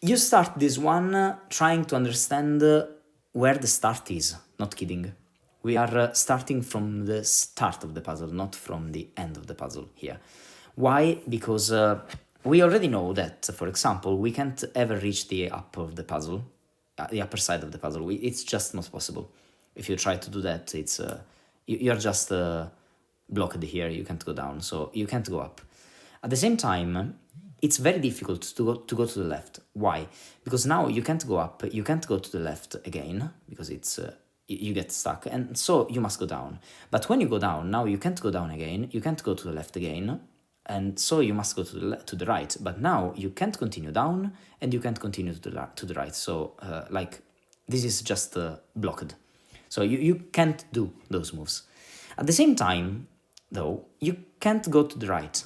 You start this one trying to understand where the start is. Not kidding. We are starting from the start of the puzzle, not from the end of the puzzle here. Why? Because we already know that, for example, we can't ever reach the upper of the puzzle, the upper side of the puzzle. It's just not possible. If you try to do that, it's you're just blocked here. You can't go down, so you can't go up. At the same time, it's very difficult to go to the left. Why? Because now you can't go up, you can't go to the left again, because it's you get stuck, and so you must go down. But when you go down, now you can't go down again, you can't go to the left again, and so you must go to the right. But now you can't continue down, and you can't continue to the right. So like this is just blocked. So you can't do those moves. At the same time, though, you can't go to the right,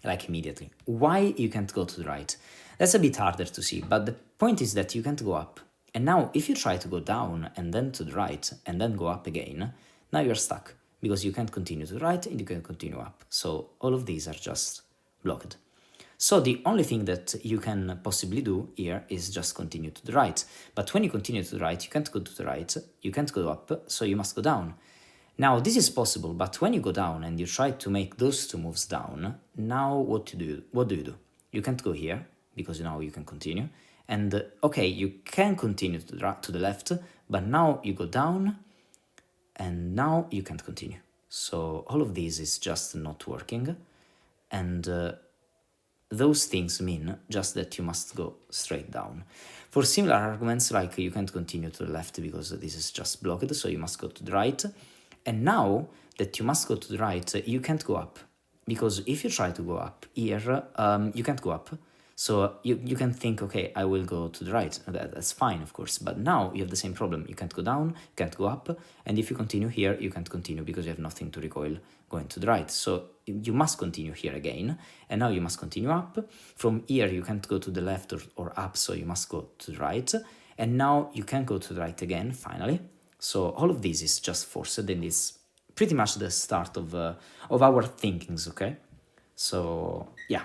like immediately. Why you can't go to the right? That's a bit harder to see, but the point is that you can't go up. And now if you try to go down and then to the right and then go up again, now you're stuck because you can't continue to the right and you can't continue up. So all of these are just blocked. So the only thing that you can possibly do here is just continue to the right. But when you continue to the right, you can't go to the right, you can't go up, so you must go down. Now this is possible, but when you go down and you try to make those two moves down, now what do you do? You can't go here, because now you can continue. And okay, you can continue to the left, but now you go down, and now you can't continue. So all of this is just not working, and those things mean just that you must go straight down. For similar arguments, like you can't continue to the left because this is just blocked, so you must go to the right. And now that you must go to the right, you can't go up, because if you try to go up here, you can't go up. So you can think, okay, I will go to the right. That's fine, of course. But now you have the same problem. You can't go down, you can't go up. And if you continue here, you can't continue because you have nothing to recoil going to the right. So you must continue here again. And now you must continue up. From here, you can't go to the left or up, so you must go to the right. And now you can go to the right again, finally. So all of this is just forced, and it's pretty much the start of our thinkings, okay? So yeah,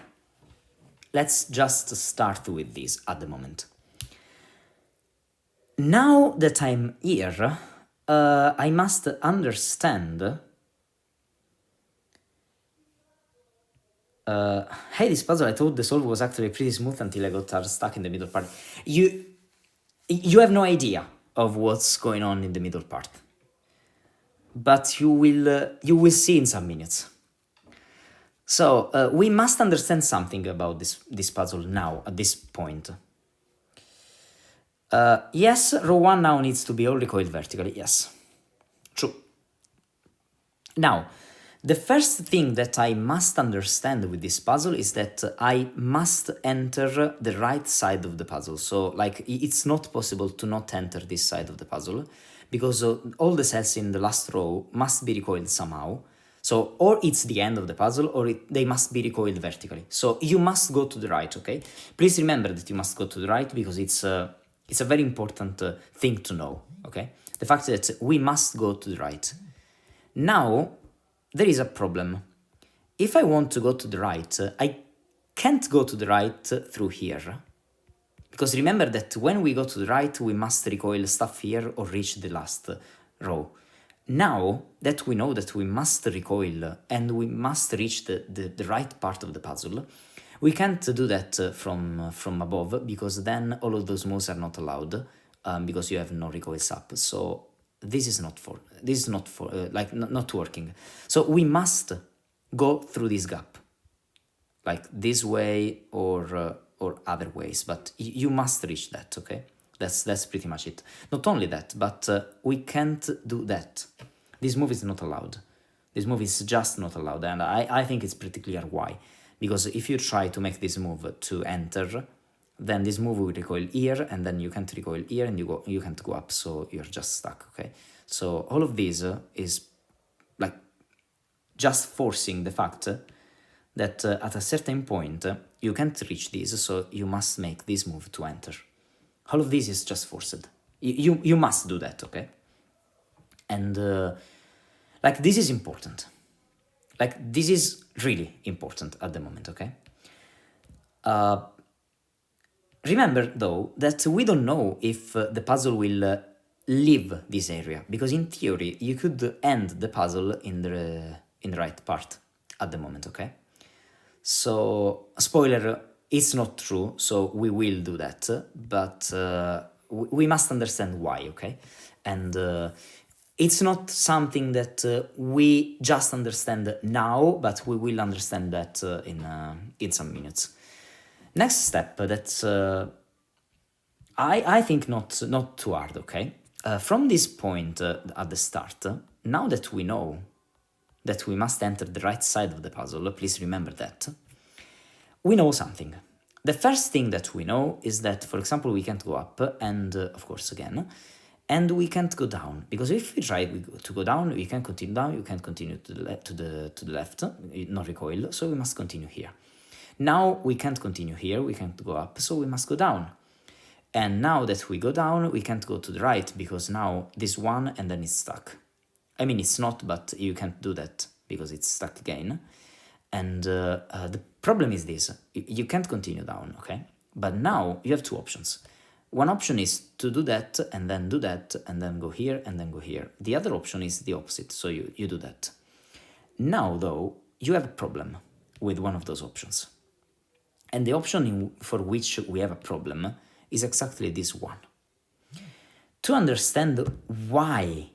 let's just start with this at the moment. Now that I'm here, I must understand. Hey, this puzzle, I thought the solve was actually pretty smooth until I got stuck in the middle part. You have no idea of what's going on in the middle part, but you will see in some minutes. So we must understand something about this puzzle now at this point. Yes, row 1 now needs to be all recoiled vertically. Yes, true. Now, the first thing that I must understand with this puzzle is that I must enter the right side of the puzzle. So, like, it's not possible to not enter this side of the puzzle, because all the cells in the last row must be recoiled somehow. So, or it's the end of the puzzle, or they must be recoiled vertically. So, you must go to the right, okay? Please remember that you must go to the right, because it's a very important thing to know, okay? The fact that we must go to the right. Now, there is a problem. If I want to go to the right, I can't go to the right through here. Because remember that when we go to the right, we must recoil stuff here or reach the last row. Now that we know that we must recoil and we must reach the right part of the puzzle, we can't do that from above, because then all of those moves are not allowed, because you have no recoils up. So this is not working. So we must go through this gap, like this way or other ways, but you must reach that, okay? That's pretty much it. Not only that, but we can't do that. This move is not allowed. This move is just not allowed, and I think it's pretty clear why. Because if you try to make this move to enter, then this move will recoil here, and then you can't recoil here, and you can't go up, so you're just stuck, okay? So all of this is like just forcing the fact that at a certain point you can't reach this, so you must make this move to enter. All of this is just forced. You must do that, okay? And like, this is important. Like, this is really important at the moment, okay? Remember, though, that we don't know if the puzzle will leave this area, because in theory you could end the puzzle in the right part at the moment, okay? So, spoiler, it's not true, so we will do that, but we must understand why, okay? And it's not something that we just understand now, but we will understand that in some minutes. Next step, that's I think not too hard, okay? From this point at the start, now that we know that we must enter the right side of the puzzle, please remember that, we know something. The first thing that we know is that, for example, we can't go up, and of course again, and we can't go down, because if we try to go down, we can continue down, you can't continue to the left, no recoil, so we must continue here. Now we can't continue here, we can't go up, so we must go down. And now that we go down, we can't go to the right, because now this one and then it's stuck. I mean, it's not, but you can't do that because it's stuck again. And the problem is this, you can't continue down, okay? But now you have two options. One option is to do that, and then go here, and then go here. The other option is the opposite, so you do that. Now, though, you have a problem with one of those options. And the option for which we have a problem is exactly this one. To understand why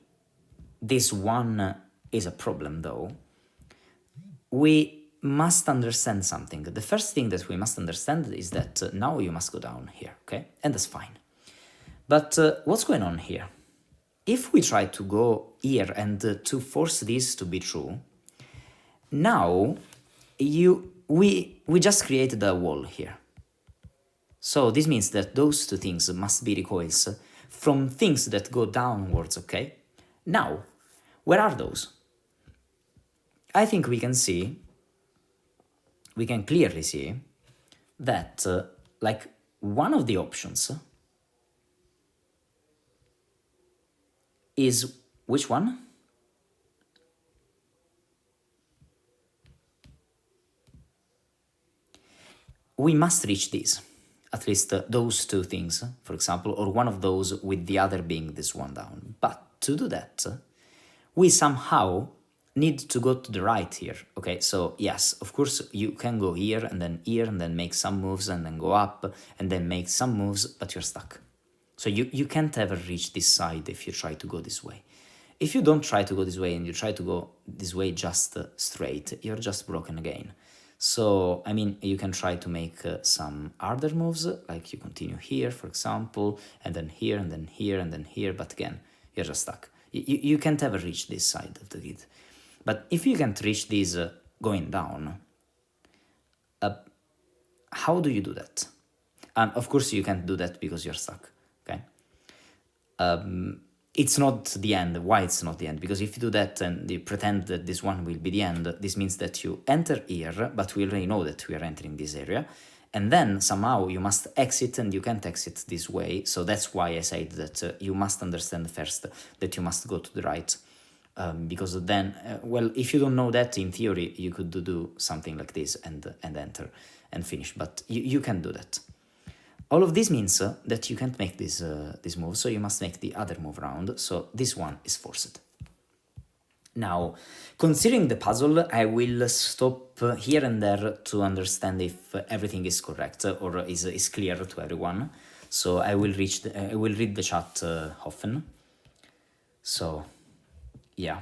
this one is a problem, though, we must understand something. The first thing that we must understand is that now you must go down here, okay? And that's fine. But what's going on here? If we try to go here and to force this to be true, now we just created a wall here. So this means that those two things must be recoils from things that go downwards, okay? Now, where are those? I think we can clearly see that like one of the options is which one? We must reach these, at least those two things, for example, or one of those with the other being this one down. But to do that, we somehow need to go to the right here, okay? So yes, of course, you can go here and then make some moves and then go up and then make some moves, but you're stuck. So you can't ever reach this side if you try to go this way. If you don't try to go this way and you try to go this way just straight, you're just broken again. So, I mean, you can try to make some harder moves, like you continue here, for example, and then here, and then here, and then here, but again, you're just stuck. You can't ever reach this side of the grid. But if you can't reach this going down, how do you do that? Of course, you can't do that because you're stuck, okay? It's not the end. Why it's not the end? Because if you do that and you pretend that this one will be the end, this means that you enter here, but we already know that we are entering this area, and then somehow you must exit, and you can't exit this way. So that's why I said that you must understand first that you must go to the right, because then, well, if you don't know that, in theory, you could do something like this and enter and finish, but you can't do that. All of this means that you can't make this move, so you must make the other move around, so this one is forced. Now, considering the puzzle, I will stop here and there to understand if everything is correct or is clear to everyone. So I will read the chat often. So, yeah.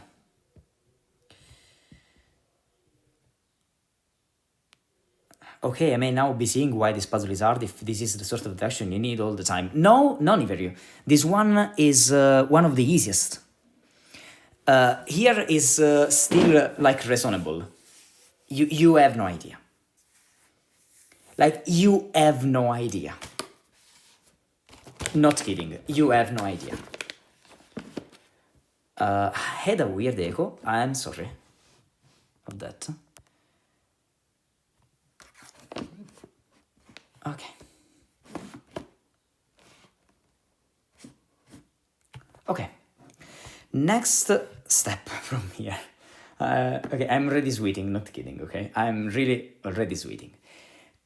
Okay, I may now be seeing why this puzzle is hard if this is the sort of direction you need all the time. No, none of you. This one is one of the easiest. Here is still like reasonable. You have no idea. Like, you have no idea. Not kidding, you have no idea. I had a weird echo, I'm sorry of that. Okay. Okay. Next step from here. Okay, I'm already sweating, not kidding, okay? I'm really already sweating.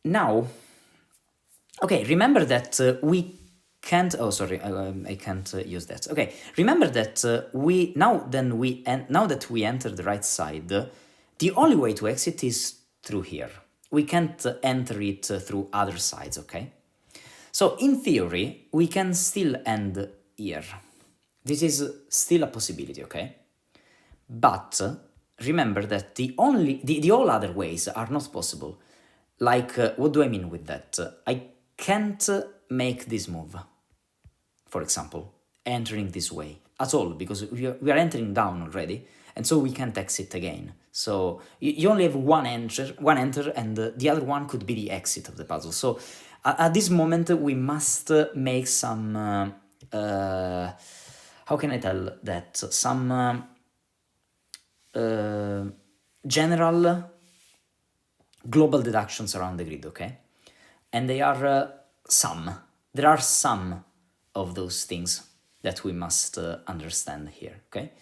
Now, Okay, remember that we can't. Oh, sorry, I can't use that. Okay, remember that now that we enter the right side, the only way to exit is through here. We can't enter it through other sides. Okay, so in theory we can still end here. This is still a possibility. Okay, but remember that the all other ways are not possible. Like, what do I mean with that? I can't make this move, for example, entering this way at all, because we are entering down already, and so we can't exit again. So you only have one enter, and the other one could be the exit of the puzzle. So at this moment, we must make some, how can I tell that? Some general global deductions around the grid, okay? And they are some. There are some of those things that we must understand here, okay?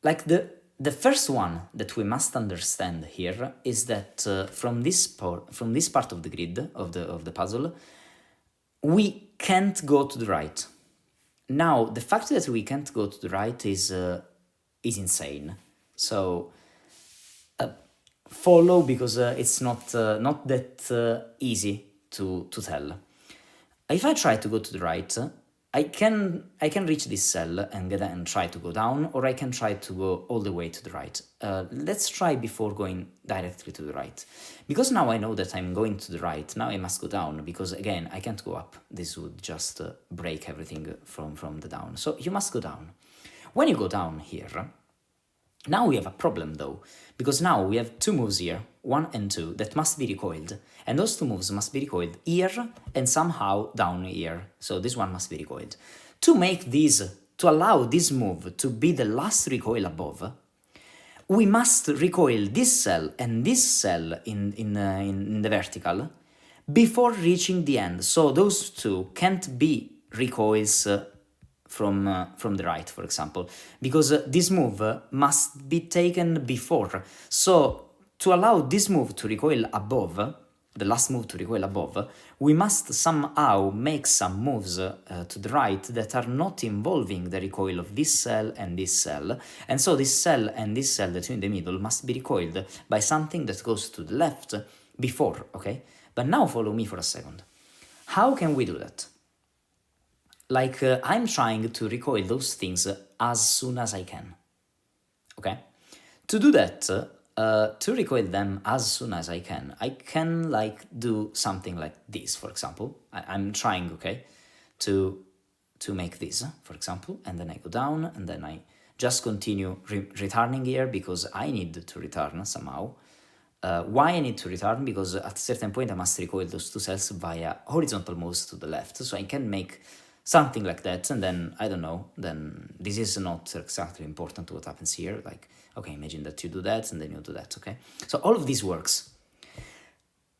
Like the first one that we must understand here is that from this part of the grid of the puzzle, we can't go to the right. Now, the fact that we can't go to the right is insane. So follow, because it's not that easy to tell. If I try to go to the right, I can reach this cell and try to go down, or I can try to go all the way to the right. Let's try before going directly to the right. Because now I know that I'm going to the right, now I must go down, because again, I can't go up. This would just break everything from the down. So you must go down. When you go down here, now we have a problem though, because now we have two moves here, 1 and 2, that must be recoiled. And those two moves must be recoiled here and somehow down here. So this one must be recoiled. To allow this move to be the last recoil above, we must recoil this cell and this cell in the vertical before reaching the end. So those two can't be recoils from the right, for example, because this move must be taken before. So to allow this move to recoil above, the last move to recoil above, we must somehow make some moves to the right that are not involving the recoil of this cell and this cell. And so this cell and this cell that are in the middle must be recoiled by something that goes to the left before, okay? But now follow me for a second. How can we do that? Like, I'm trying to recoil those things as soon as I can, okay? To do that, to recoil them as soon as I can like do something like this, for example. I'm trying, okay, to make this, for example, and then I go down, and then I just continue returning here, because I need to return somehow. Why I need to return? Because at a certain point I must recoil those two cells via horizontal moves to the left, so I can make something like that, and then, I don't know, then this is not exactly important to what happens here, like, okay, imagine that you do that, and then you do that, okay? So all of this works.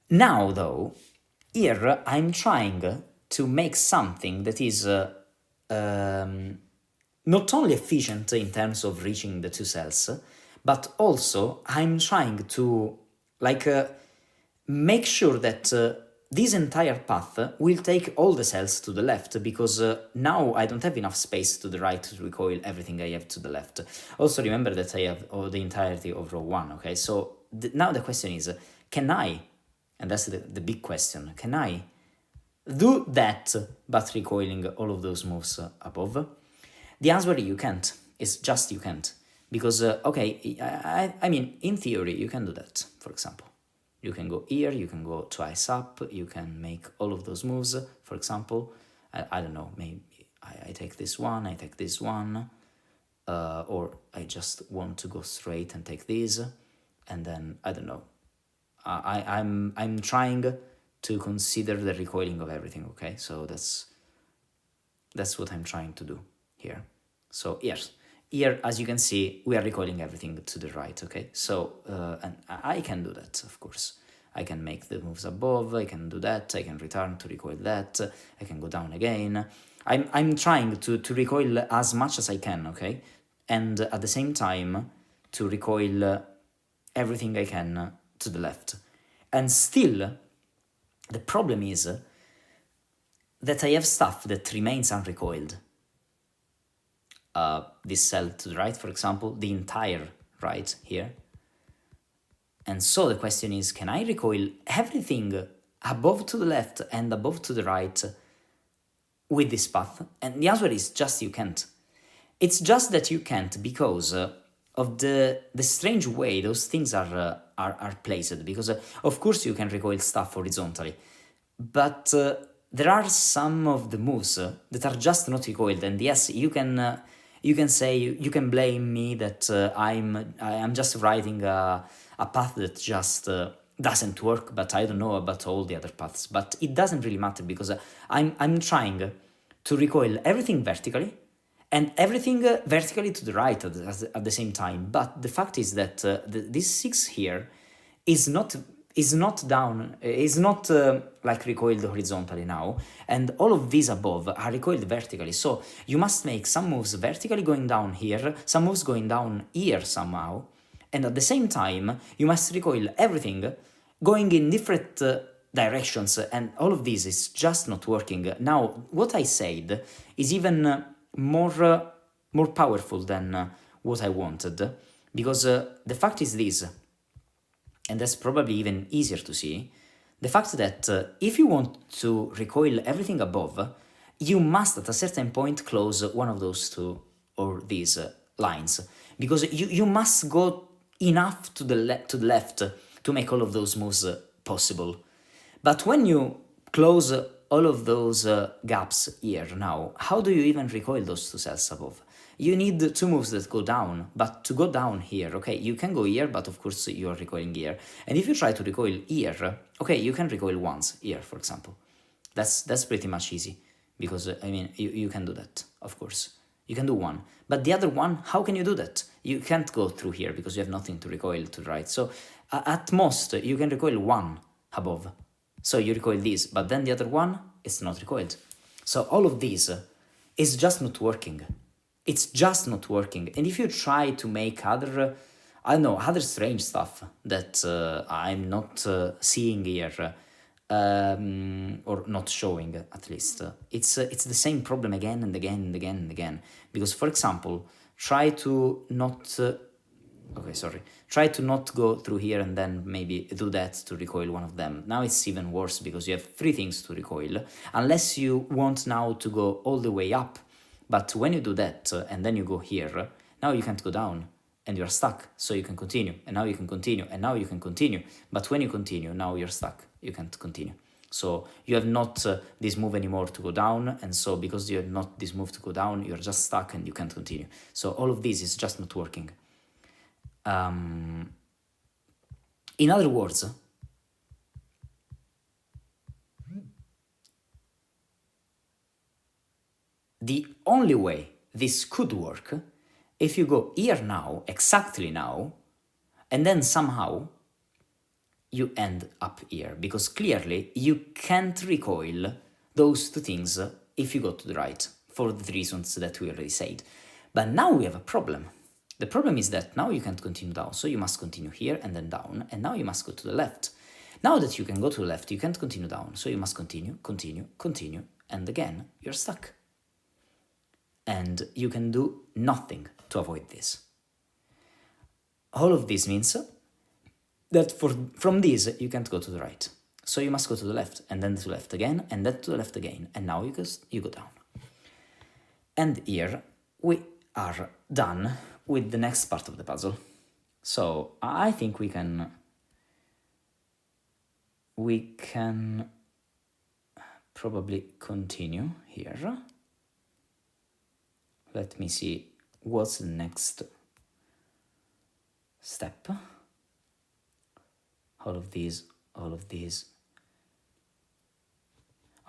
Now, though, here I'm trying to make something that is not only efficient in terms of reaching the two cells, but also I'm trying to, like, make sure that this entire path will take all the cells to the left, because now I don't have enough space to the right to recoil everything I have to the left. Also remember that I have the entirety of row 1, okay? So now the question is, can I, and that's the big question, can I do that but recoiling all of those moves above? The answer is you can't. It's just you can't. Because, okay, I mean, in theory, you can do that, for example. You can go here, you can go twice up, you can make all of those moves, for example. I don't know, maybe I take this one, I take this one, or I just want to go straight and take this, and then, I don't know. I'm trying to consider the recoiling of everything, okay? So that's what I'm trying to do here. So yes, here, as you can see, we are recoiling everything to the right, okay? So, and I can do that, of course. I can make the moves above, I can do that, I can return to recoil that, I can go down again. I'm trying to recoil as much as I can, okay? And at the same time, to recoil everything I can to the left. And still, the problem is that I have stuff that remains unrecoiled. This cell to the right, for example, the entire right here. And so the question is, can I recoil everything above to the left and above to the right with this path? And the answer is just you can't. It's just that you can't because of the strange way those things are placed. Because of course you can recoil stuff horizontally, but there are some of the moves that are just not recoiled. And yes, you can say, you can blame me that I'm just writing a path that just doesn't work, but I don't know about all the other paths. But it doesn't really matter because I'm trying to recoil everything vertically and everything vertically to the right at the same time. But the fact is that this 6 here is not down, is not like recoiled horizontally now, and all of these above are recoiled vertically. So you must make some moves vertically going down here, some moves going down here somehow, and at the same time you must recoil everything going in different directions, and all of this is just not working. Now, what I said is even more powerful than what I wanted, because the fact is this, and that's probably even easier to see, the fact that if you want to recoil everything above, you must at a certain point close one of those two or these lines, because you must go enough to the left to make all of those moves possible. But when you close all of those gaps here now, how do you even recoil those two cells above? You need two moves that go down, but to go down here, okay, you can go here, but of course you are recoiling here. And if you try to recoil here, okay, you can recoil once here, for example. That's pretty much easy, because I mean, you can do that, of course. You can do one, but the other one, how can you do that? You can't go through here because you have nothing to recoil to the right. So at most, you can recoil one above. So you recoil this, but then the other one is not recoiled. So all of this is just not working. It's just not working. And if you try to make other, I don't know, other strange stuff that I'm not seeing here, or not showing at least, it's the same problem again and again and again and again. Because, for example, try to not go through here and then maybe do that to recoil one of them. Now it's even worse because you have 3 things to recoil, unless you want now to go all the way up. But when you do that and then you go here, now you can't go down and you're stuck. So you can continue, and now you can continue, and now you can continue. But when you continue, now you're stuck. You can't continue. So you have not this move anymore to go down, and so because you have not this move to go down, you're just stuck and you can't continue. So all of this is just not working. In other words, the only way this could work, if you go here now, exactly now, and then somehow you end up here, because clearly you can't recoil those two things if you go to the right, for the reasons that we already said. But now we have a problem. The problem is that now you can't continue down, so you must continue here and then down, and now you must go to the left. Now that you can go to the left, you can't continue down, so you must continue, continue, continue, and again, you're stuck. And you can do nothing to avoid this. All of this means that from this, you can't go to the right. So you must go to the left, and then to the left again, and then to the left again, and now you go down. And here we are done with the next part of the puzzle. So I think we can probably continue here. Let me see what's the next step. All of these.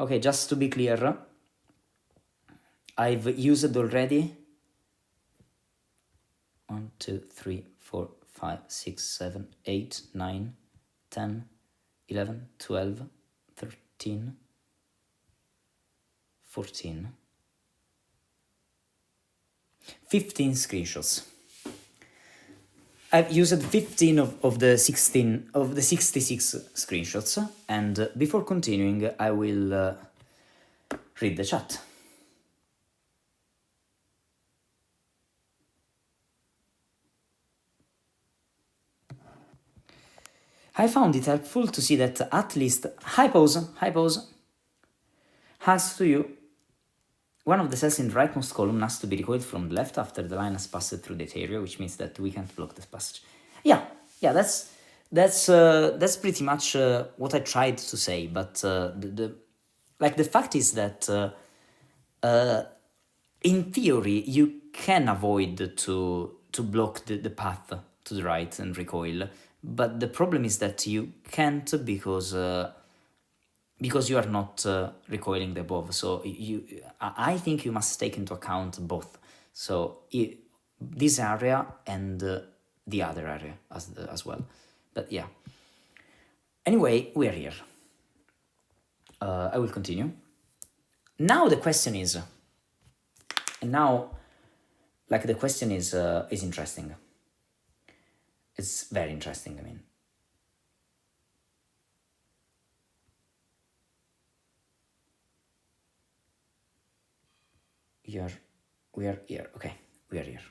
Okay, just to be clear, I've used already 1, 2, 3, 4, 5, 6, 7, 8, 9, 10, 11, 12, 13, 14, 15 screenshots. I've used 15 of the 16 of the 66 screenshots, and before continuing, I will read the chat. I found it helpful to see that at least hypos, has to you. One of the cells in the rightmost column has to be recoiled from the left after the line has passed through that area, which means that we can't block this passage. Yeah, that's pretty much what I tried to say. But the fact is that in theory you can avoid to block the path to the right and recoil, but the problem is that you can't because you are not recoiling the above. So I think you must take into account both. So this area and the other area as well. But yeah. Anyway, we are here. I will continue. Now the question is, the question is interesting. It's very interesting. I mean. We are here. Okay, we are here.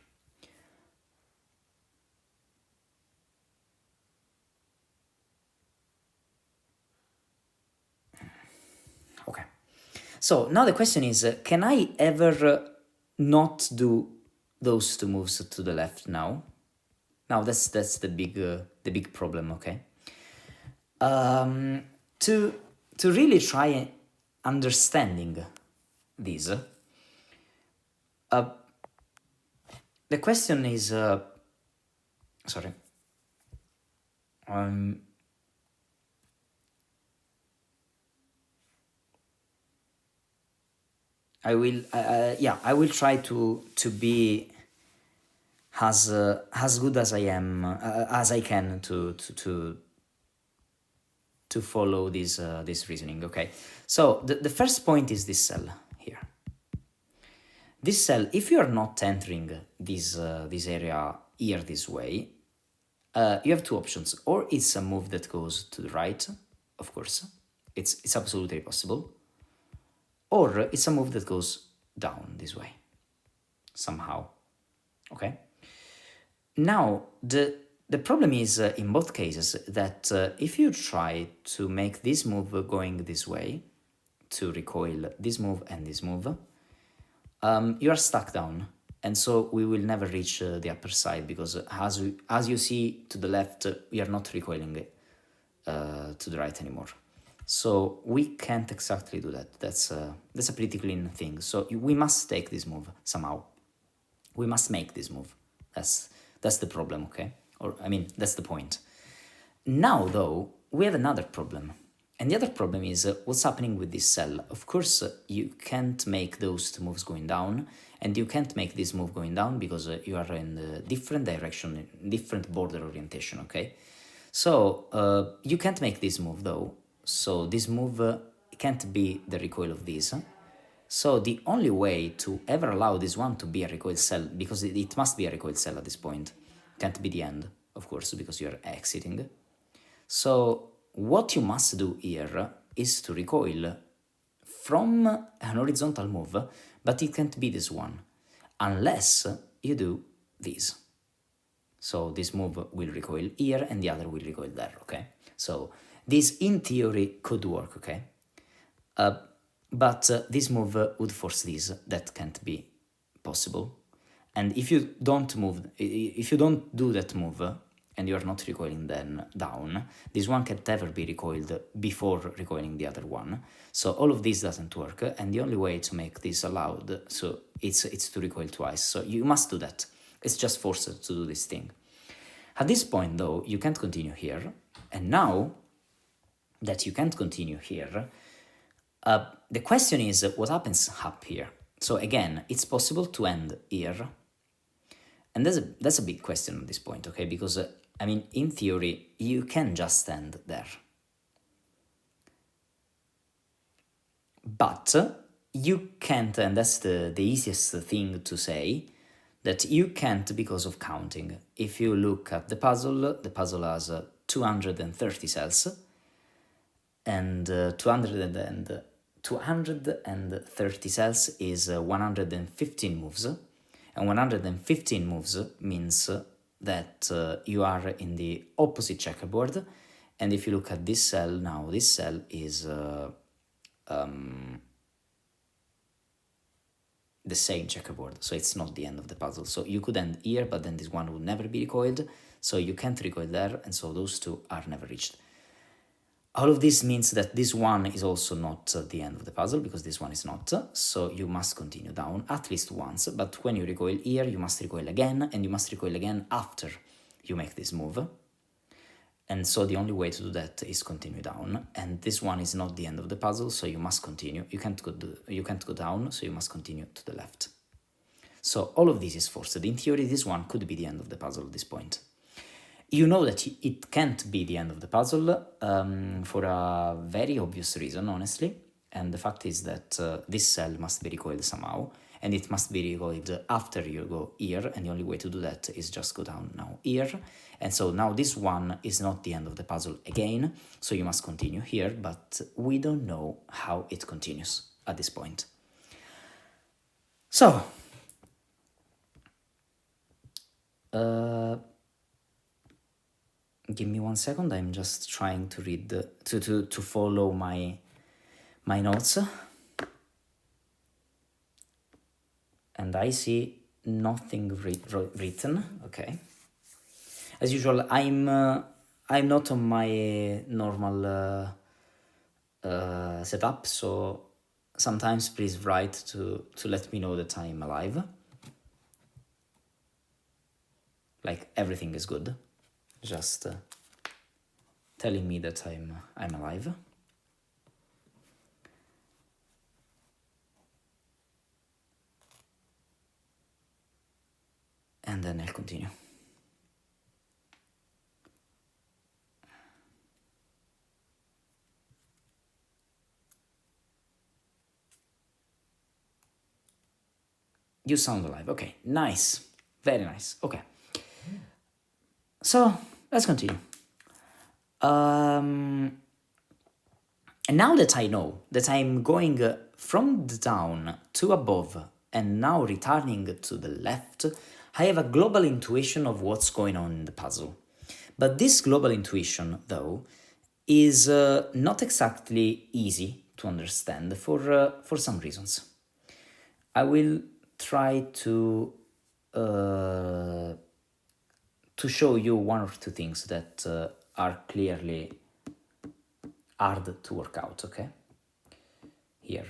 Okay. So now the question is, can I ever not do those two moves to the left now? Now that's the big problem. Okay. To really try understanding this. The question is, sorry. I will try to be as good as I am, as I can to follow this reasoning. Okay, so the first point is this cell here. This cell, if you are not entering this area here this way, you have two options. Or it's a move that goes to the right, of course, it's absolutely possible. Or it's a move that goes down this way, somehow. Okay. Now the problem is in both cases that if you try to make this move going this way, to recoil this move and this move, you are stuck down, and so we will never reach the upper side, because as you see to the left, we are not recoiling to the right anymore. So we can't exactly do that. That's a pretty clean thing. So we must take this move somehow. We must make this move. That's the problem, okay? Or I mean, that's the point. Now though, we have another problem. And the other problem is what's happening with this cell. Of course, you can't make those two moves going down, and you can't make this move going down because you are in a different direction, different border orientation, okay? So you can't make this move though. So this move can't be the recoil of this. So the only way to ever allow this one to be a recoil cell, because it must be a recoil cell at this point, can't be the end, of course, because you are exiting. So what you must do here is to recoil from an horizontal move, but it can't be this one, unless you do this. So this move will recoil here and the other will recoil there, okay? So this in theory could work, okay? But this move would force this. That can't be possible. And if you don't do that move, and you are not recoiling then down, this one can't ever be recoiled before recoiling the other one. So all of this doesn't work, and the only way to make this allowed, so it's to recoil twice. So you must do that. It's just forced to do this thing. At this point though, you can't continue here, and now that you can't continue here, the question is what happens up here. So again, it's possible to end here, and that's a big question at this point, okay? Because I mean, in theory, you can just end there, but you can't, and that's the easiest thing to say, that you can't because of counting. If you look at the puzzle has 230 cells, and 230 cells is 115 moves, and 115 moves means that you are in the opposite checkerboard. And if you look at this cell now, this cell is the same checkerboard, so it's not the end of the puzzle. So you could end here, but then this one would never be recoiled, so you can't recoil there, and so those two are never reached. All of this means that this one is also not the end of the puzzle, because this one is not, so you must continue down at least once, but when you recoil here, you must recoil again, and you must recoil again after you make this move. And so the only way to do that is continue down, and this one is not the end of the puzzle, so you must continue. You can't go down, so you must continue to the left. So all of this is forced. In theory, this one could be the end of the puzzle at this point. You know that it can't be the end of the puzzle for a very obvious reason, honestly. And the fact is that this cell must be recoiled somehow, and it must be recoiled after you go here, and the only way to do that is just go down now here. And so now this one is not the end of the puzzle again, so you must continue here, but we don't know how it continues at this point. So, give me 1 second, I'm just trying to read, to follow my notes. And I see nothing written, okay. As usual, I'm not on my normal setup, so sometimes please write to let me know that I'm alive. Like everything is good, just telling me that I'm alive. And then I'll continue. You sound alive. Okay, nice. Very nice. Okay. So, let's continue. And now that I know that I'm going from the down to above and now returning to the left, I have a global intuition of what's going on in the puzzle. But this global intuition, though, is not exactly easy to understand for some reasons. I will try to show you one or two things that are clearly hard to work out, okay? Here.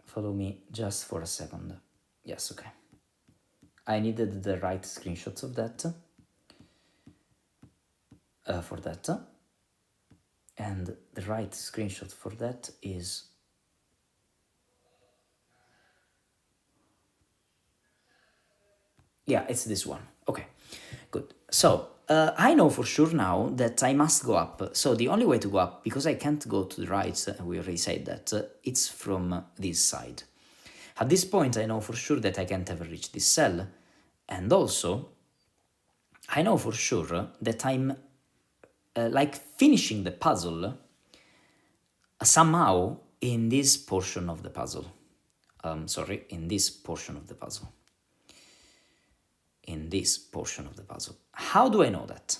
Follow me just for a second. Yes, okay. I needed the right screenshots of that. For that. And the right screenshot for that is... Yeah, it's this one. Okay, good. So, I know for sure now that I must go up. So the only way to go up, because I can't go to the right, we already said that, it's from this side. At this point, I know for sure that I can't ever reach this cell. And also, I know for sure that I'm like finishing the puzzle somehow in this portion of the puzzle. In this portion of the puzzle. In this portion of the puzzle. How do I know that?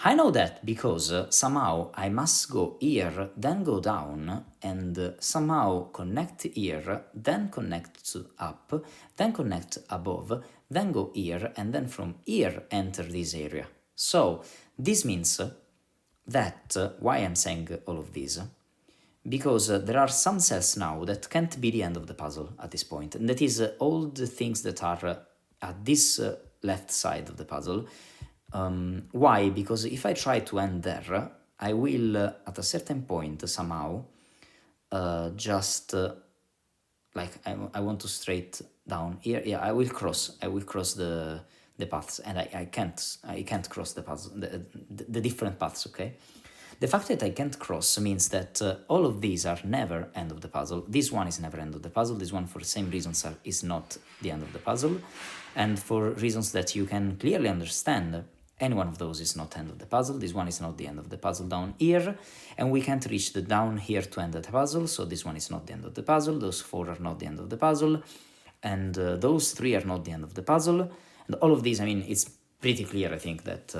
I know that because somehow I must go here, then go down, and somehow connect here, then connect to up, then connect above, then go here, and then from here enter this area. So this means that, why I'm saying all of this? Because there are some cells now that can't be the end of the puzzle at this point, and that is all the things that are at this left side of the puzzle. Why? Because if I try to end there, I will at a certain point somehow just like I want to straight down here. Yeah, I will cross the paths, and I can't cross the paths, the different paths, okay? The fact that I can't cross means that all of these are never end of the puzzle. This one is never end of the puzzle. This one, for the same reasons, is not the end of the puzzle. And for reasons that you can clearly understand, any one of those is not end of the puzzle. This one is not the end of the puzzle down here. And we can't reach the down here to end the puzzle. So this one is not the end of the puzzle. Those 4 are not the end of the puzzle. And those 3 are not the end of the puzzle. And all of these, I mean, it's pretty clear, I think, that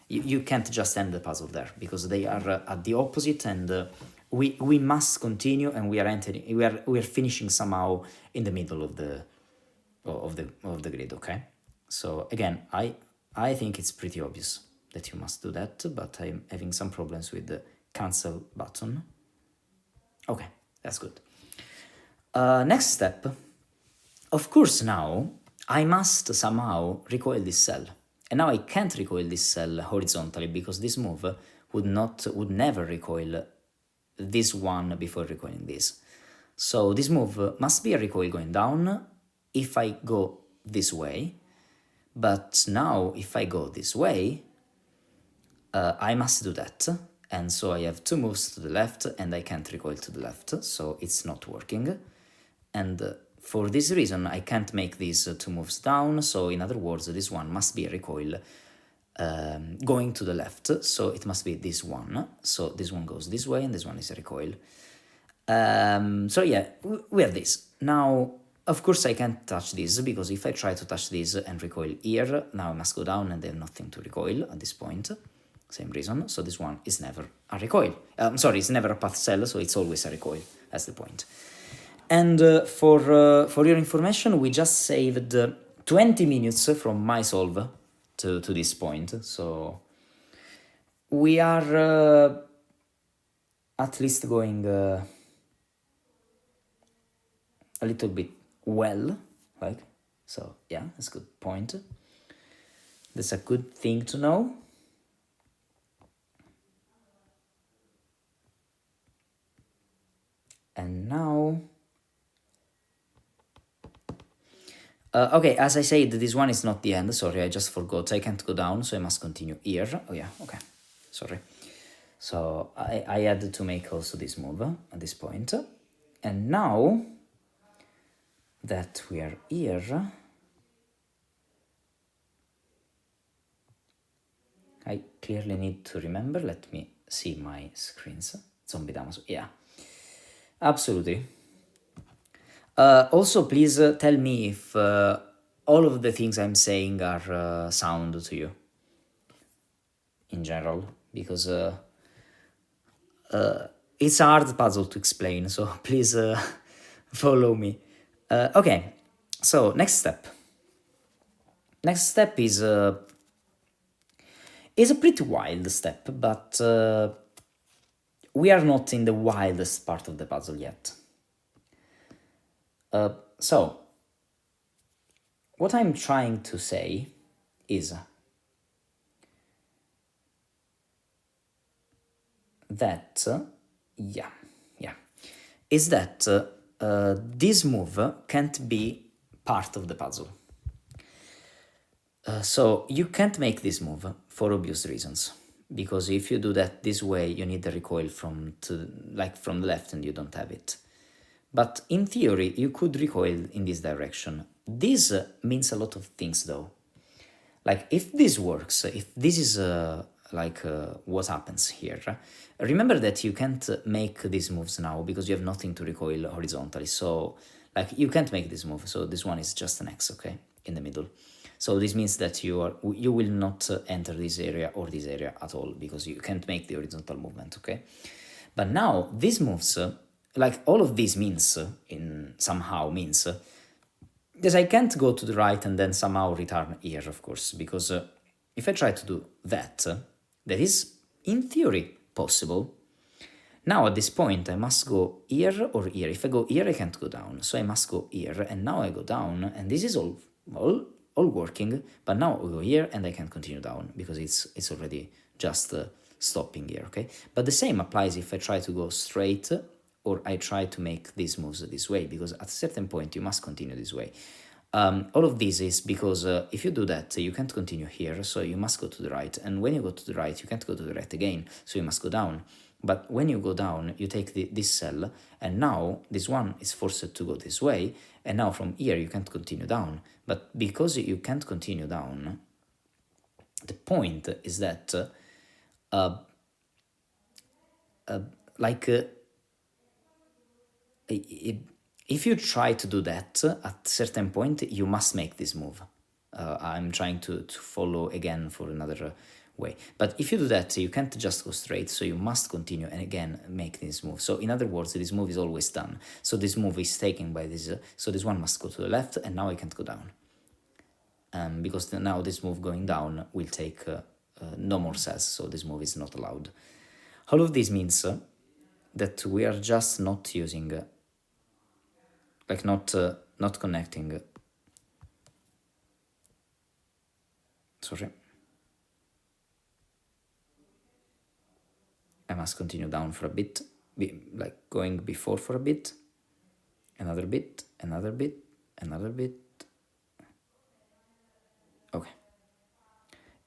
you can't just end the puzzle there, because they are at the opposite, and we must continue, and we are finishing somehow in the middle of the grid. Okay, so again, I think it's pretty obvious that you must do that, but I'm having some problems with the cancel button. Okay, that's good. Next step. Of course, now I must somehow recoil this cell. And now I can't recoil this cell horizontally, because this move would never recoil this one before recoiling this. So this move must be a recoil going down if I go this way. But now if I go this way, I must do that. And so I have 2 moves to the left, and I can't recoil to the left, so it's not working. And for this reason, I can't make these 2 moves down, so in other words, this one must be a recoil going to the left, so it must be this one. So this one goes this way, and this one is a recoil. So yeah, we have this. Now, of course, I can't touch this, because if I try to touch this and recoil here, now I must go down, and I have nothing to recoil at this point. Same reason, so this one is never a recoil. It's never a path cell, so it's always a recoil. That's the point. And for your information, we just saved 20 minutes from my solve to this point. So we are at least going a little bit well, like, so yeah, that's a good point. That's a good thing to know. And now... okay, as I said, this one is not the end. Sorry, I just forgot. I can't go down, so I must continue here. Oh yeah, okay. Sorry. So I had to make also this move at this point. And now that we are here, I clearly need to remember. Let me see my screens. Zombie Damaso. Yeah, absolutely. Also, please tell me if all of the things I'm saying are sound to you in general, because it's a hard puzzle to explain, so please follow me. Okay, so next step. Next step is a pretty wild step, but we are not in the wildest part of the puzzle yet. So, what I'm trying to say is that, this move can't be part of the puzzle. So you can't make this move for obvious reasons, because if you do that this way, you need the recoil from the left, and you don't have it. But in theory, you could recoil in this direction. This means a lot of things, though. Like, if this works, if this is what happens here, remember that you can't make these moves now because you have nothing to recoil horizontally. So, like, you can't make this move. So this one is just an X, okay, in the middle. So this means that you will not enter this area or this area at all, because you can't make the horizontal movement, okay? But now these moves, like all of these means that I can't go to the right and then somehow return here, of course, because if I try to do that, that is in theory possible. Now at this point I must go here or here. If I go here, I can't go down, so I must go here, and now I go down, and this is all working. But now I go here, and I can't continue down because it's already just stopping here, okay? But the same applies if I try to go straight, or I try to make these moves this way, because at a certain point you must continue this way. All of this is because if you do that, you can't continue here, so you must go to the right. And when you go to the right, you can't go to the right again, so you must go down. But when you go down, you take this cell, and now this one is forced to go this way, and now from here you can't continue down. But because you can't continue down, the point is that if you try to do that at certain point, you must make this move. I'm trying to follow again for another way. But if you do that, you can't just go straight, so you must continue and again make this move. So in other words, this move is always done. So this move is taken by this, so this one must go to the left, and now I can't go down. Because now this move going down will take no more cells, so this move is not allowed. All of this means that we are just not using, like not connecting. Sorry. I must continue down for a bit, like going before for a bit, another bit, another bit, another bit. Okay.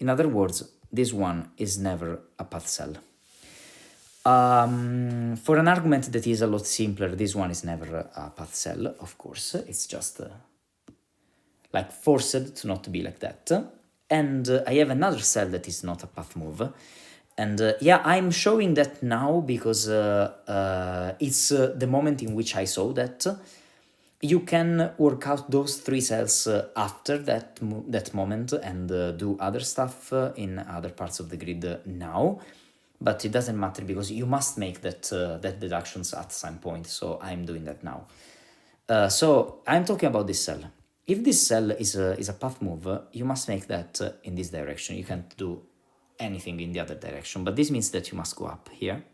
In other words, this one is never a path cell. For an argument that is a lot simpler, this one is never a path cell, of course. It's just like forced to not be like that. And I have another cell that is not a path move. And yeah, I'm showing that now because it's the moment in which I saw that. You can work out those 3 cells after that moment and do other stuff in other parts of the grid now, but it doesn't matter because you must make that deductions at some point, so I'm doing that now. So I'm talking about this cell. If this cell is a path move, you must make that in this direction. You can't do anything in the other direction, but this means that you must go up here.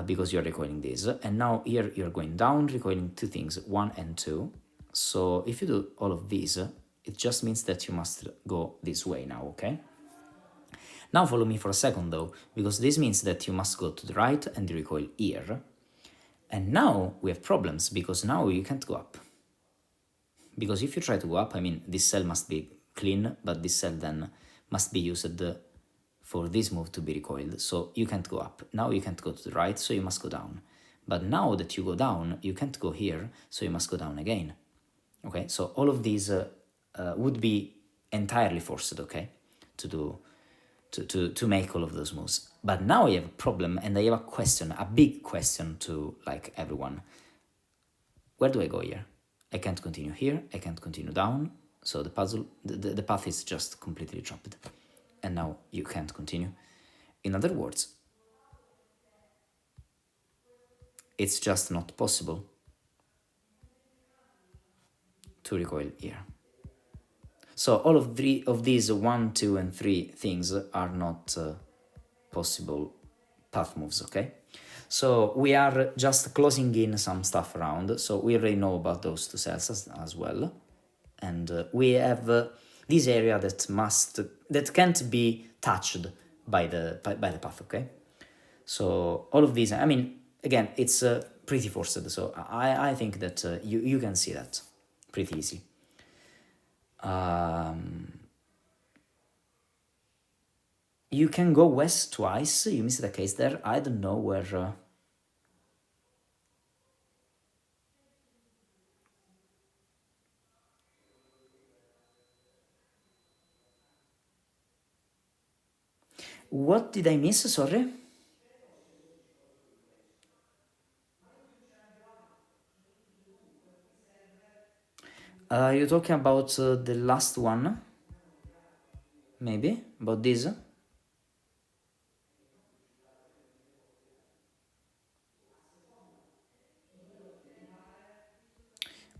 Because you're recoiling this, and now here you're going down, recoiling 2 things, 1 and 2. So if you do all of these, it just means that you must go this way now, okay? Now follow me for a second though, because this means that you must go to the right and recoil here. And now we have problems, because now you can't go up. Because if you try to go up, I mean, this cell must be clean, but this cell then must be used for this move to be recoiled, so you can't go up. Now you can't go to the right, so you must go down. But now that you go down, you can't go here, so you must go down again. Okay, so all of these would be entirely forced, okay, to make all of those moves. But now I have a problem, and I have a question, a big question to like everyone. Where do I go here? I can't continue here, I can't continue down, so the puzzle, the path is just completely dropped. And now you can't continue. In other words, it's just not possible to recoil here. So all of these 1, 2, and 3 things are not possible path moves, okay? So we are just closing in some stuff around, so we already know about those 2 cells as well. And we have this area that can't be touched by the path, okay? So all of these, I mean, again, it's pretty forced, so I think that you can see that pretty easy. You can go west twice, you missed the case there, I don't know where... What did I miss? Sorry? You're talking about the last one? Maybe? About this?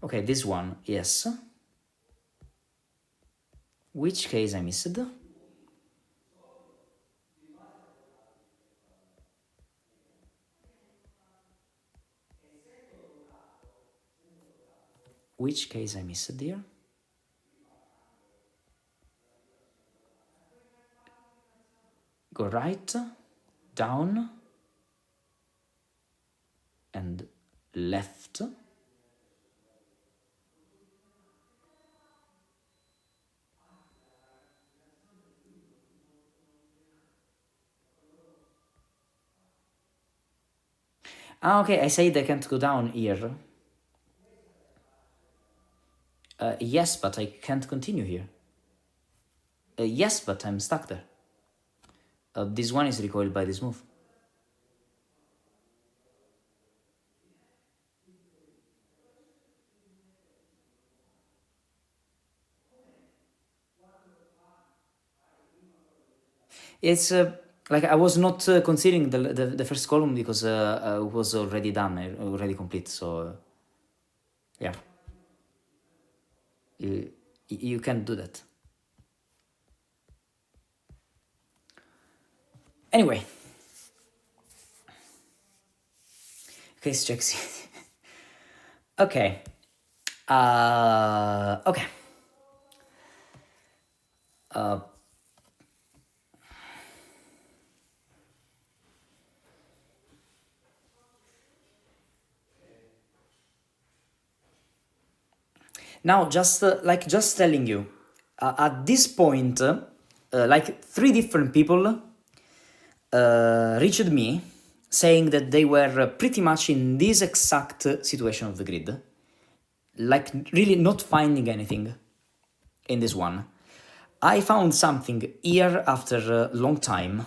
Okay, this one, yes. Which case I missed? Which case I missed here? Go right, down, and left. Ah, okay, I said I can't go down here. Yes, but I can't continue here. Yes, but I'm stuck there. This one is recoiled by this move. It's like I was not considering the first column because it was already done, already complete. So yeah, you can't do that. Anyway, case checks. Okay. Okay. Now, just telling you, at this point, like 3 different people reached me saying that they were pretty much in this exact situation of the grid, like really not finding anything in this one. I found something here after a long time,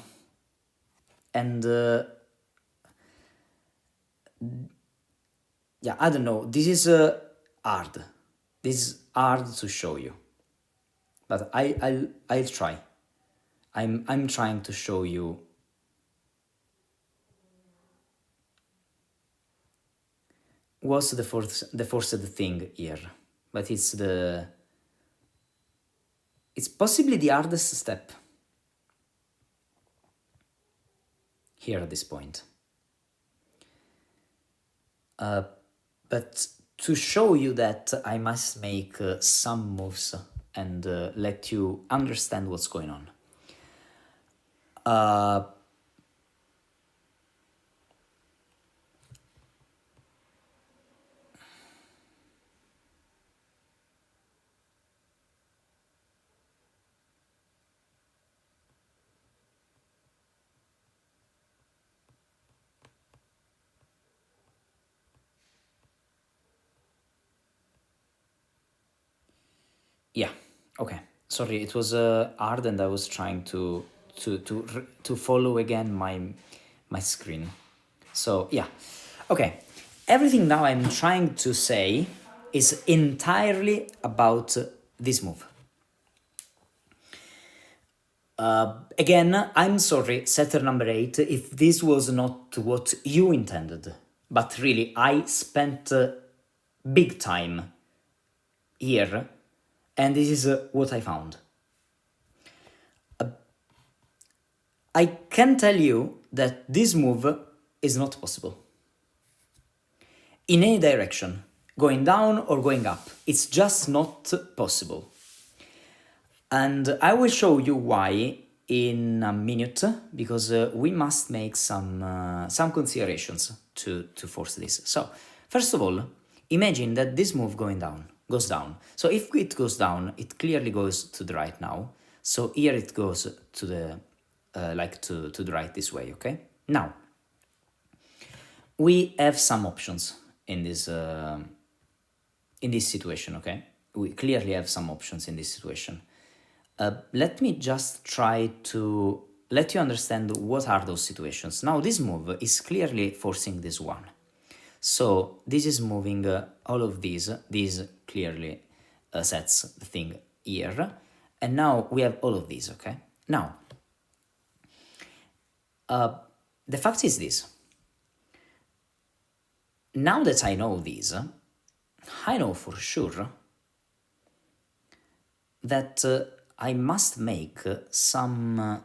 and yeah, I don't know. This is hard. This is hard to show you, but I'll try. I'm trying to show you. What's the forced thing here, but it's possibly the hardest step here at this point. But to show you that I must make some moves and let you understand what's going on. Yeah, okay. Sorry, it was hard, and I was trying to follow again my screen. So yeah, okay. Everything now I'm trying to say is entirely about this move. Again, I'm sorry, setter number 8, if this was not what you intended. But really, I spent big time here, and this is what I found. I can tell you that this move is not possible. In any direction, going down or going up, it's just not possible. And I will show you why in a minute, because we must make some considerations to force this. So, first of all, imagine that this move goes down. So if it goes down, it clearly goes to the right now. So here it goes to the to the right this way, okay? Now, we have some options in this situation, okay? We clearly have some options in this situation. Let me just try to let you understand what are those situations. Now, this move is clearly forcing this one. So this is moving all of these. These clearly sets the thing here. And now we have all of these, okay? Now, the fact is this. Now that I know these, I know for sure that I must make some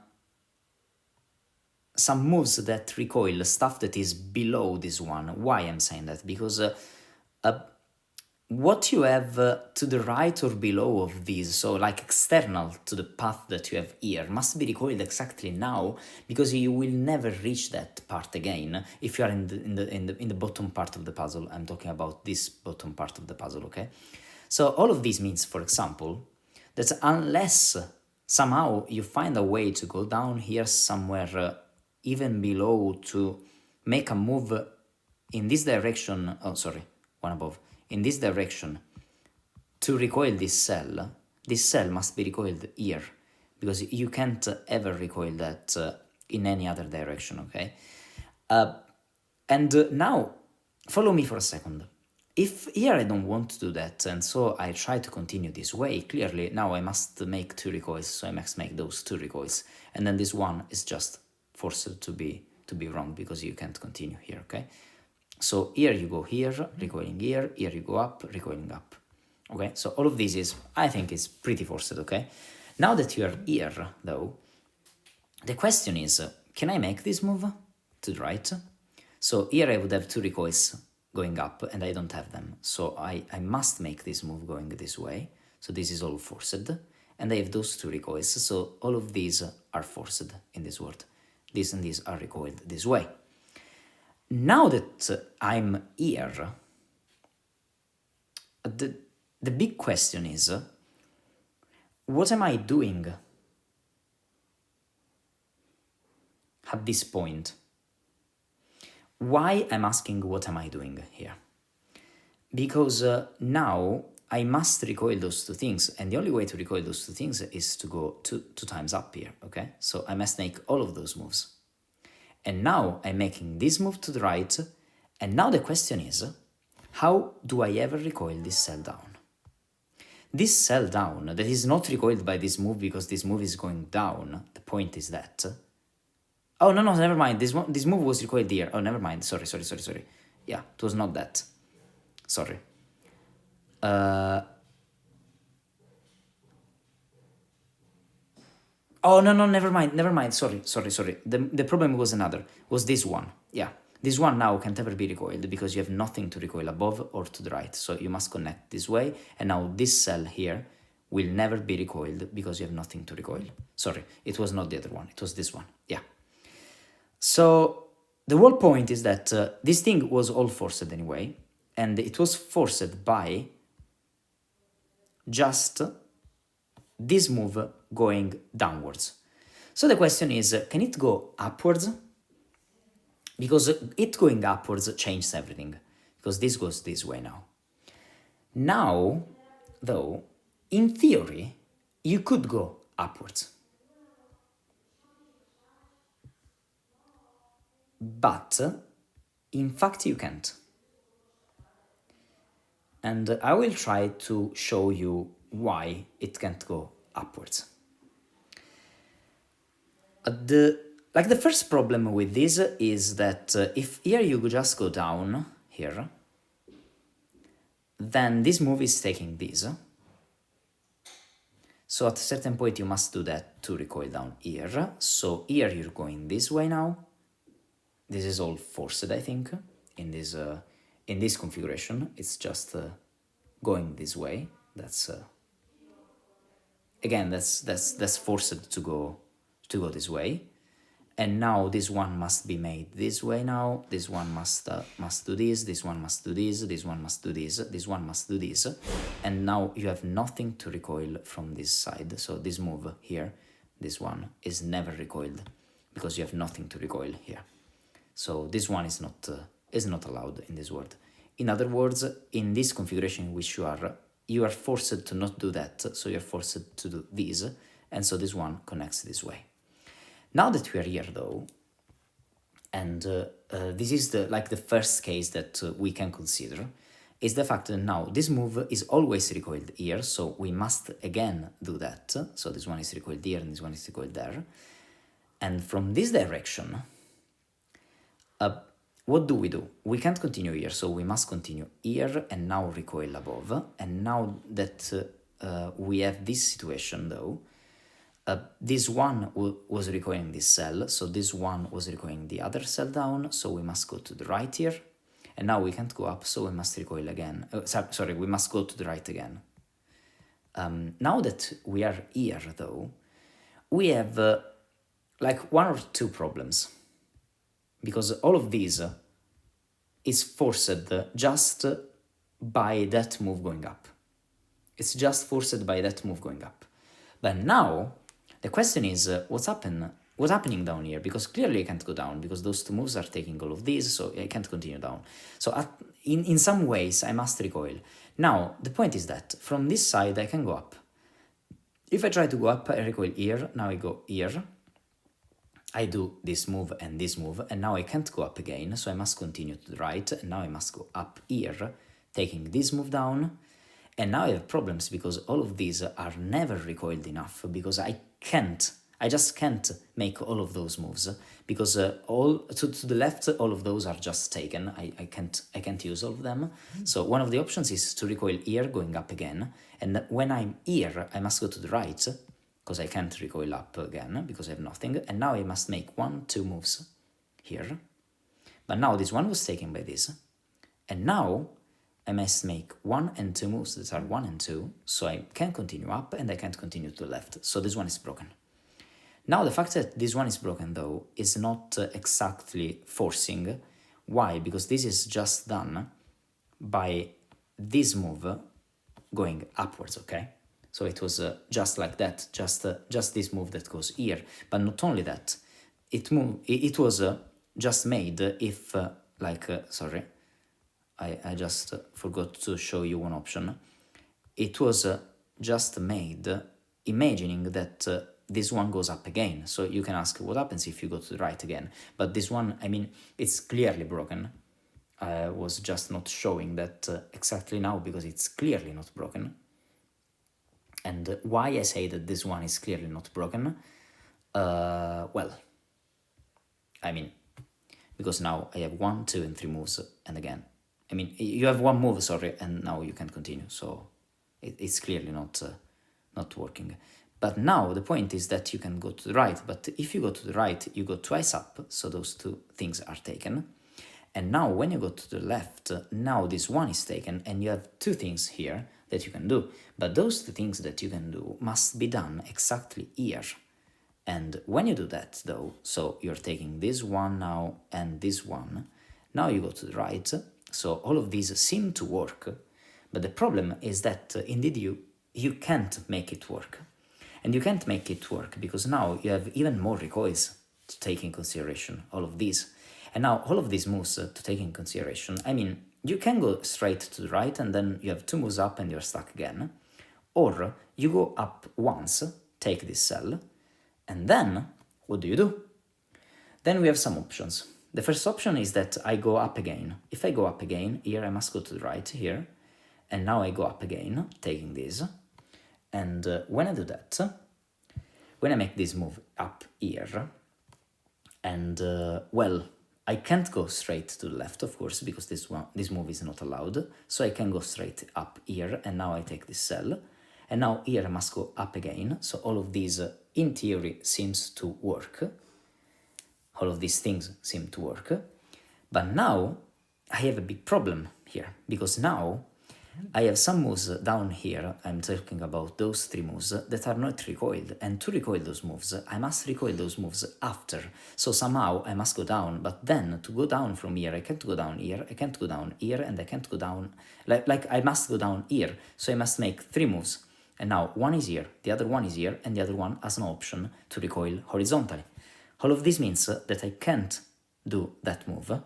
moves that recoil, stuff that is below this one. Why I'm saying that? Because what you have to the right or below of these, so like external to the path that you have here, must be recoiled exactly now, because you will never reach that part again if you are in the bottom part of the puzzle. I'm talking about this bottom part of the puzzle, okay? So all of this means, for example, that unless somehow you find a way to go down here somewhere even below to make a move in this direction, oh sorry, one above, in this direction, to recoil this cell must be recoiled here, because you can't ever recoil that in any other direction, okay? And now, follow me for a second. If here I don't want to do that, and so I try to continue this way, clearly now I must make 2 recoils, so I must make those 2 recoils, and then this one is just forced to be wrong, because you can't continue here, okay? So here you go here, recoiling here you go up, recoiling up, okay? So all of this is, I think, is pretty forced, okay? Now that you are here, though, the question is, can I make this move to the right? So here I would have 2 recoils going up, and I don't have them. So I must make this move going this way. So this is all forced. And I have those 2 recoils. So all of these are forced in this word. This and these are recoiled this way. Now that I'm here, the big question is, what am I doing at this point? Why I'm asking what am I doing here? Because now I must recoil those 2 things, and the only way to recoil those 2 things is to go 2 times up here, okay? So I must make all of those moves. And now I'm making this move to the right, and now the question is, how do I ever recoil this cell down? This cell down, that is not recoiled by this move because this move is going down, the point is that... Oh, no, never mind, this move was recoiled here. Oh, never mind, sorry. Yeah, it was not that. Sorry. Oh, no, never mind, sorry. The problem was was this one. Yeah, this one now can't ever be recoiled because you have nothing to recoil above or to the right. So you must connect this way, and now this cell here will never be recoiled because you have nothing to recoil. Sorry, it was not the other one, it was this one, yeah. So the whole point is that this thing was all forced anyway, and it was forced by just this move going downwards. So the question is, can it go upwards? Because it going upwards changes everything, because this goes this way now. Now, though, in theory, you could go upwards. But, in fact, you can't. And I will try to show you why it can't go upwards. The first problem with this is that if here you just go down, here, then this move is taking this. So at a certain point you must do that to recoil down here. So here you're going this way now. This is all forced, I think, in this configuration. It's just going this way. That's again, that's forced to go this way. And now this one must be made this way now. This one must do this. This one must do this. This one must do this. This one must do this. And now you have nothing to recoil from this side. So this move here, this one, is never recoiled because you have nothing to recoil here. So this one is not allowed in this word. In other words, in this configuration in which you are forced to not do that, so you're forced to do this, and so this one connects this way. Now that we are here, though, and this is the first case that we can consider, is the fact that now this move is always recoiled here, so we must again do that. So this one is recoiled here and this one is recoiled there. And from this direction, what do? We can't continue here, so we must continue here and now recoil above. And now that we have this situation, though, this one was recoiling this cell, so this one was recoiling the other cell down, so we must go to the right here. And now we can't go up, so we must recoil again. Sorry, we must go to the right again. Now that we are here, though, we have one or two problems. Because all of these is forced just by that move going up. It's just forced by that move going up. But now, the question is, what what's happening down here? Because clearly I can't go down because those two moves are taking all of these, so I can't continue down. So in some ways I must recoil. Now, the point is that from this side I can go up. If I try to go up, I recoil here, now I go here. I do this move, and now I can't go up again, so I must continue to the right, and now I must go up here, taking this move down. And now I have problems because all of these are never recoiled enough, because I just can't make all of those moves, because all to the left, all of those are just taken. I can't use all of them. So one of the options is to recoil here, going up again, and when I'm here, I must go to the right, because I can't recoil up again, because I have nothing, and now I must make 1, 2 moves here. But now this one was taken by this, and now I must make 1 and 2 moves that are 1 and 2, so I can continue up and I can't continue to the left, so this one is broken. Now the fact that this one is broken though is not exactly forcing. Why? Because this is just done by this move going upwards, okay? So it was just like that, just this move that goes here. But not only that, it was just made if, sorry, I just forgot to show you one option. It was just made imagining that this one goes up again. So you can ask what happens if you go to the right again. But this one, I mean, it's clearly broken. I was just not showing that exactly now because it's clearly not broken. And why I say that this one is clearly not broken? Well, I mean, because now I have 1, 2, and 3 moves, and again, I mean, you have 1 move, sorry, and now you can't continue, so it's clearly not working. But now the point is that you can go to the right, but if you go to the right, you go twice up, so those 2 things are taken. And now when you go to the left, now this one is taken, and you have 2 things here that you can do. But those 2 things that you can do must be done exactly here. And when you do that though, so you're taking this one now and this one, now you go to the right, so all of these seem to work, but the problem is that indeed you can't make it work. And you can't make it work because now you have even more recoils to take in consideration, all of these. And now all of these moves to take in consideration, I mean, you can go straight to the right and then you have 2 moves up and you're stuck again. Or you go up once, take this cell, and then what do? Then we have some options. The first option is that I go up again. If I go up again, here I must go to the right, here. And now I go up again, taking this. And when I do that, when I make this move up here, and well, I can't go straight to the left, of course, because this move is not allowed. So I can go straight up here, and now I take this cell. And now here I must go up again. So all of these, in theory, seems to work. All of these things seem to work. But now I have a big problem here, because now I have some moves down here. I'm talking about those 3 moves that are not recoiled, and to recoil those moves, I must recoil those moves after. So somehow I must go down, but then to go down from here, I can't go down here, I can't go down here, and I can't go down, like I must go down here. So I must make 3 moves, and now one is here, the other one is here, and the other one has no option to recoil horizontally. All of this means that I can't do that move,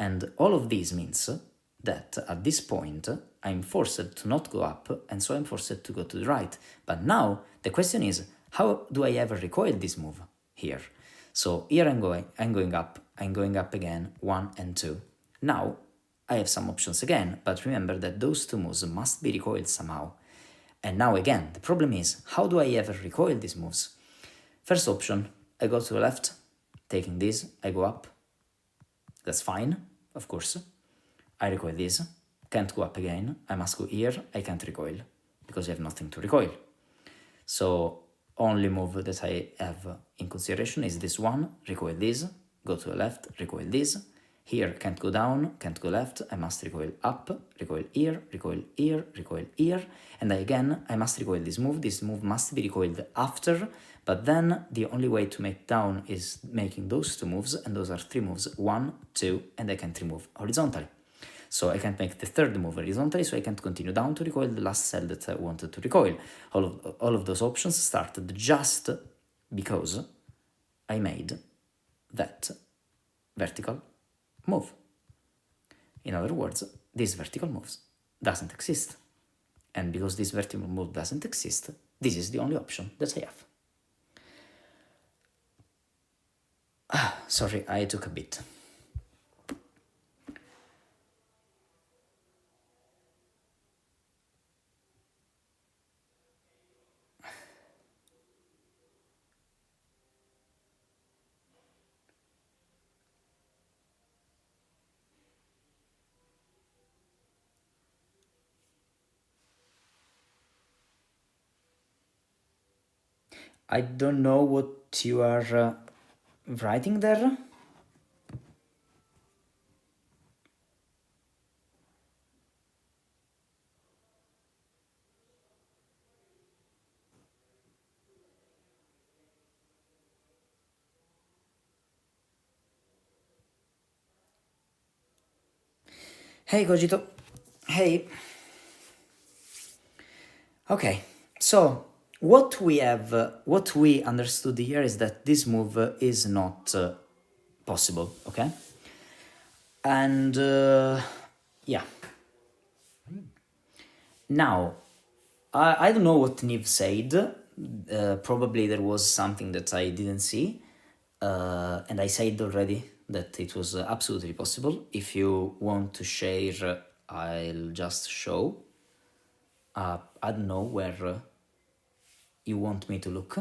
and all of this means that at this point I'm forced to not go up, and so I'm forced to go to the right. But now the question is, how do I ever recoil this move here? So here I'm going up again, 1 and 2. Now I have some options again, but remember that those 2 moves must be recoiled somehow. And now again, the problem is, how do I ever recoil these moves? First option, I go to the left, taking this, I go up. That's fine, of course. I recoil this, can't go up again, I must go here, I can't recoil, because I have nothing to recoil. So only move that I have in consideration is this one, recoil this, go to the left, recoil this. Here can't go down, can't go left, I must recoil up, recoil here, recoil here, recoil here, and again I must recoil this move must be recoiled after, but then the only way to make down is making those 2 moves, and those are 3 moves, 1, 2, and I can't remove horizontally. So I can't make the 3rd move horizontally, so I can't continue down to recoil the last cell that I wanted to recoil. All of those options started just because I made that vertical move. In other words, this vertical move doesn't exist. And because this vertical move doesn't exist, this is the only option that I have. Sorry, I took a bit. I don't know what you are writing there. Hey Cogito. Hey. Okay, so what we understood here is that this move is not possible, okay? And yeah. Now, I don't know what Niv said. Probably there was something that I didn't see. And I said already that it was absolutely possible. If you want to share, I'll just show. I don't know where you want me to look.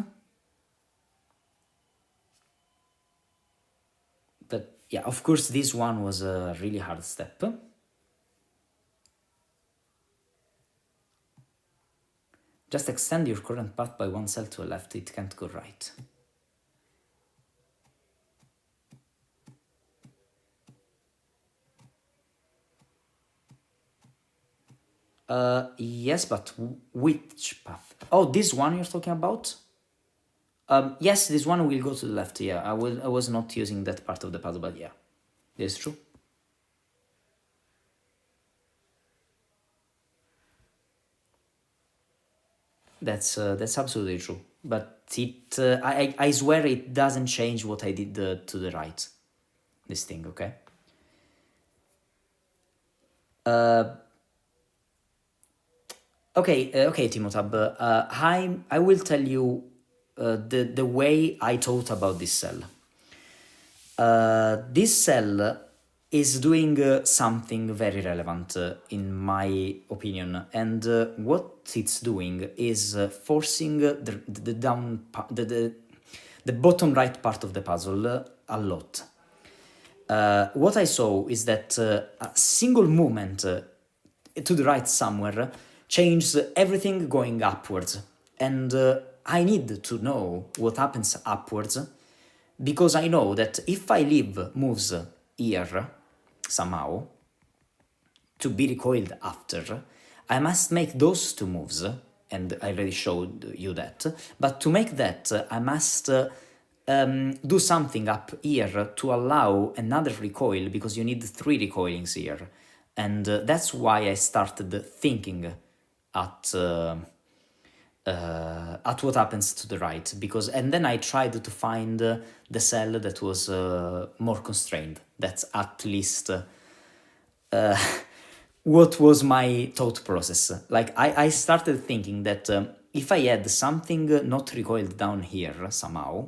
But yeah, of course, this one was a really hard step. Just extend your current path by one cell to the left, it can't go right. Yes, but which path? Oh, this one you're talking about? Yes, this one will go to the left, yeah. I was not using that part of the puzzle, but yeah, this is true. That's absolutely true. But it, I swear it doesn't change what I did to the right. This thing, okay? Okay, Timotab. I will tell you the way I thought about this cell. This cell is doing something very relevant in my opinion, and what it's doing is forcing the bottom right part of the puzzle a lot. What I saw is that a single movement to the right somewhere changes everything going upwards, and I need to know what happens upwards, because I know that if I leave moves here somehow to be recoiled after, I must make those two moves, and I already showed you that, but to make that I must do something up here to allow another recoil, because you need 3 recoilings here, and that's why I started thinking at what happens to the right, because, and then I tried to find the cell that was more constrained. That's at least what was my thought process. Like I started thinking that if I had something not recoiled down here somehow,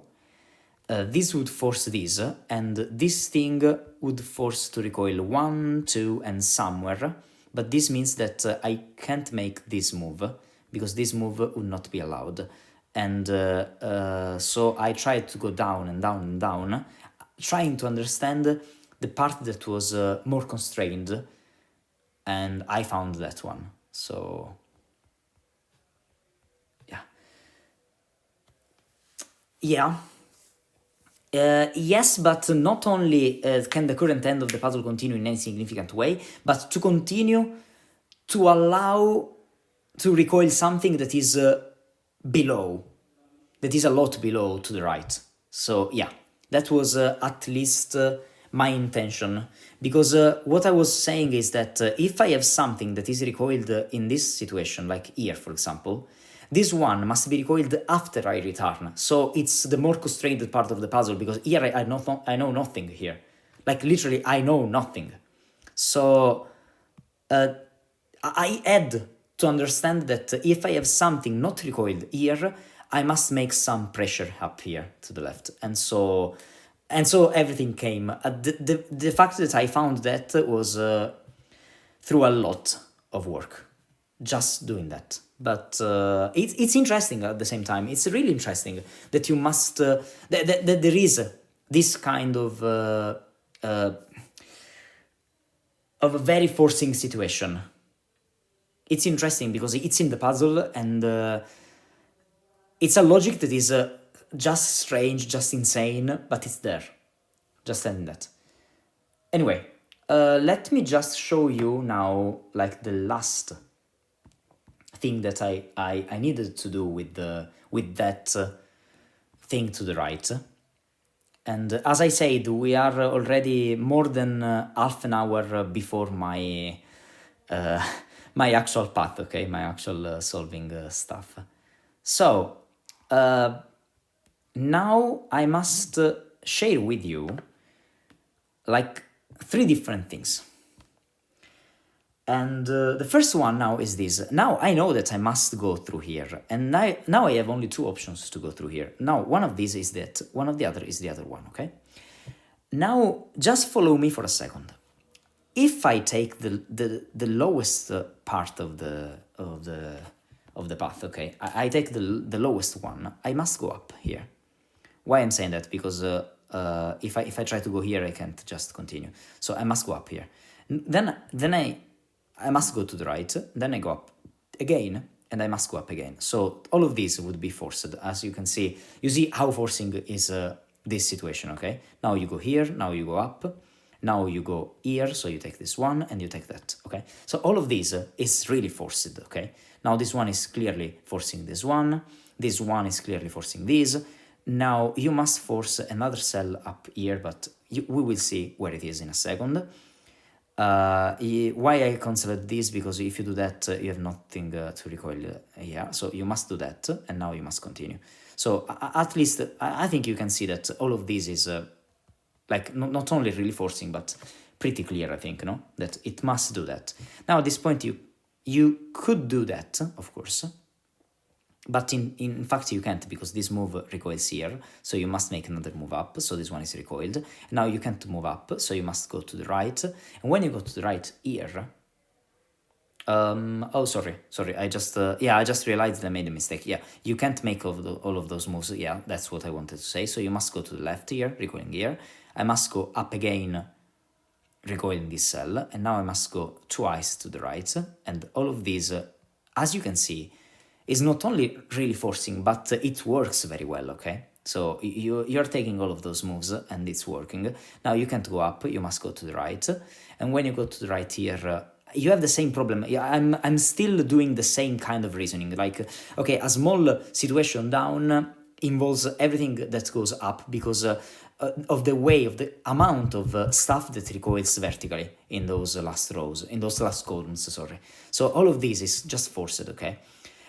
this would force this, and this thing would force to recoil 1, 2, and somewhere, but this means that I can't make this move, because this move would not be allowed. And so I tried to go down and down and down, trying to understand the part that was more constrained, and I found that one. So yeah. Yes, but not only can the current end of the puzzle continue in any significant way, but to continue to allow to recoil something that is below, that is a lot below to the right. So yeah, that was at least my intention, because what I was saying is that if I have something that is recoiled in this situation, like here for example, This one must be recoiled after I return. So it's the more constrained part of the puzzle, because here I know nothing here. Like literally I know nothing. So I had to understand that if I have something not recoiled here, I must make some pressure up here to the left. And so everything came. The fact that I found that was through a lot of work, just doing that. But it's interesting at the same time. It's really interesting that you must, that there is this kind of a very forcing situation. It's interesting because it's in the puzzle, and it's a logic that is just strange, just insane, but it's there. Just saying that. Anyway, let me just show you now, like, the last thing that I needed to do with that thing to the right. And as I said, we are already more than half an hour before my my actual path, okay, my actual solving stuff. So now I must share with you like 3 different things. And the first one now is this. Now I know that I must go through here, and now I have only 2 options to go through here. Now one of these is that, one of the other is the other one, okay? Now just follow me for a second. If I take the lowest part of the path, okay, I take the lowest one, I must go up here. Why I'm saying that? Because if I try to go here, I can't just continue. So I must go up here. Then I must go to the right, then I go up again, and I must go up again. So all of these would be forced, as you can see. You see how forcing is this situation, okay? Now you go here, now you go up, now you go here, so you take this one, and you take that, okay? So all of these is really forced, okay? Now this one is clearly forcing this one is clearly forcing this. Now you must force another cell up here, but we will see where it is in a second. Why I considered this? Because if you do that, you have nothing to recoil here, so you must do that, and now you must continue. So at least I think you can see that all of this is like not only really forcing, but pretty clear, I think, no? That it must do that. Now at this point you could do that, of course, but in fact you can't, because this move recoils here, so you must make another move up, so this one is recoiled. Now you can't move up, so you must go to the right, and when you go to the right here, oh sorry, I just realized I made a mistake. Yeah, you can't make all of those moves. Yeah, that's what I wanted to say. So you must go to the left here, recoiling here. I must go up again, recoiling this cell, and now I must go twice to the right, and all of these, as you can see, is not only really forcing, but it works very well, okay? So you're taking all of those moves, and it's working. Now you can't go up, you must go to the right, and when you go to the right here, you have the same problem. I'm still doing the same kind of reasoning, like, okay, a small situation down involves everything that goes up, because of the way, of the amount of stuff that recoils vertically in those last rows, in those last columns, sorry. So all of this is just forced, okay?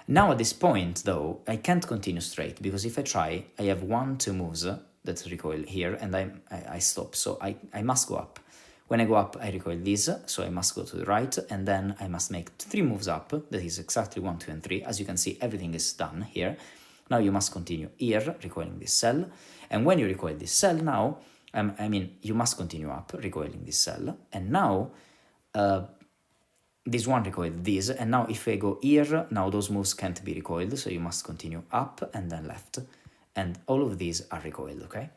Now at this point, though, I can't continue straight, because if I try, I have 2 moves that recoil here, and I stop, so I must go up. When I go up, I recoil this, so I must go to the right, and then I must make 3 moves up, that is exactly 1, 2, and 3. As you can see, everything is done here. Now you must continue here, recoiling this cell, and when you recoil this cell now, you must continue up, recoiling this cell, and now this one recoiled this, and now if I go here, now those moves can't be recoiled, so you must continue up and then left, and all of these are recoiled, okay?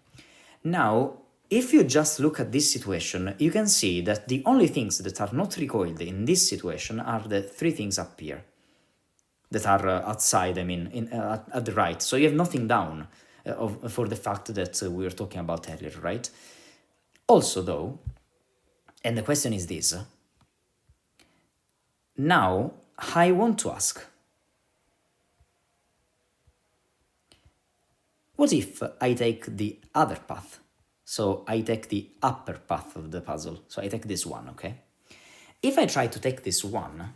Now, if you just look at this situation, you can see that the only things that are not recoiled in this situation are the 3 things up here, that are outside, at the right, so you have nothing down for the fact that we were talking about earlier, right? Also, though, and the question is this, now I want to ask, what if I take the other path? So I take the upper path of the puzzle, so I take this one, okay? If I try to take this one,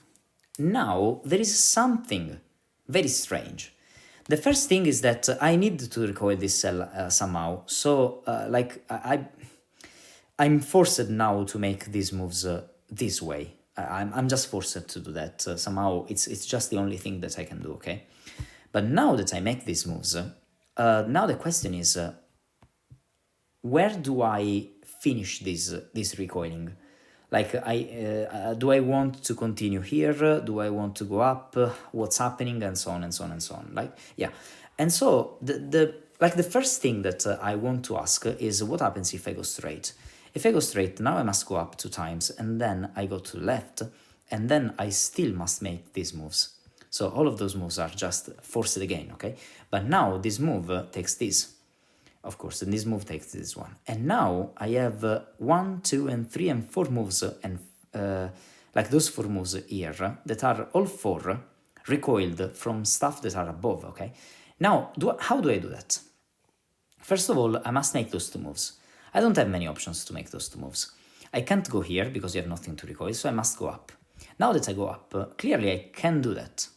now there is something very strange. The first thing is that I need to recoil this cell somehow. So I'm forced now to make these moves this way. I'm just forced to do that. Somehow it's just the only thing that I can do, okay? But now that I make these moves, now the question is, where do I finish this recoiling? Like, do I want to continue here? Do I want to go up? What's happening? And so on and so on and so on. Like, yeah. And so the first thing that I want to ask is, what happens if I go straight? If I go straight, now I must go up 2 times, and then I go to the left, and then I still must make these moves. So all of those moves are just forced again, okay? But now this move takes this, of course, and this move takes this one. And now I have 1, 2, and 3, and 4 moves, and like those 4 moves here, that are all 4 recoiled from stuff that are above, okay? Now, how do I do that? First of all, I must make those 2 moves. I don't have many options to make those 2 moves. I can't go here because you have nothing to recoil, so I must go up. Now that I go up, clearly I can do that.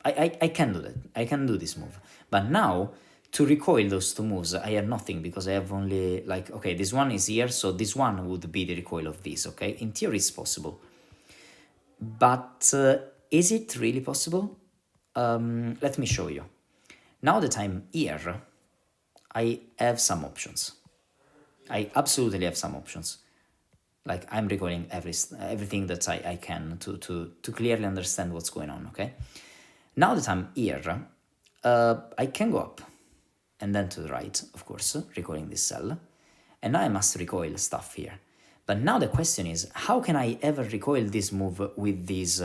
I can do that. I can do this move. But now, to recoil those 2 moves, I have nothing because I have only, like, okay, this one is here, so this one would be the recoil of this, okay? In theory, it's possible. But is it really possible? Let me show you. Now that I'm here, I have some options. I absolutely have some options. Like, I'm recoiling everything that I can to clearly understand what's going on, okay? Now that I'm here, I can go up and then to the right, of course, recoiling this cell. And now I must recoil stuff here. But now the question is, how can I ever recoil this move with this?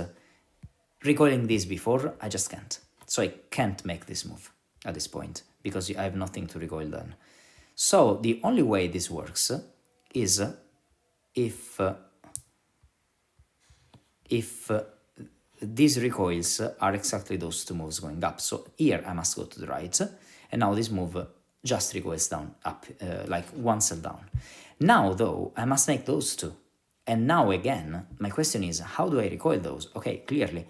Recoiling this before, I just can't. So I can't make this move at this point because I have nothing to recoil then. So the only way this works is if these recoils are exactly those 2 moves going up. So here I must go to the right, and now this move just recoils down, up, like 1 cell down. Now though, I must make those 2. And now again, my question is, how do I recoil those? Okay, clearly,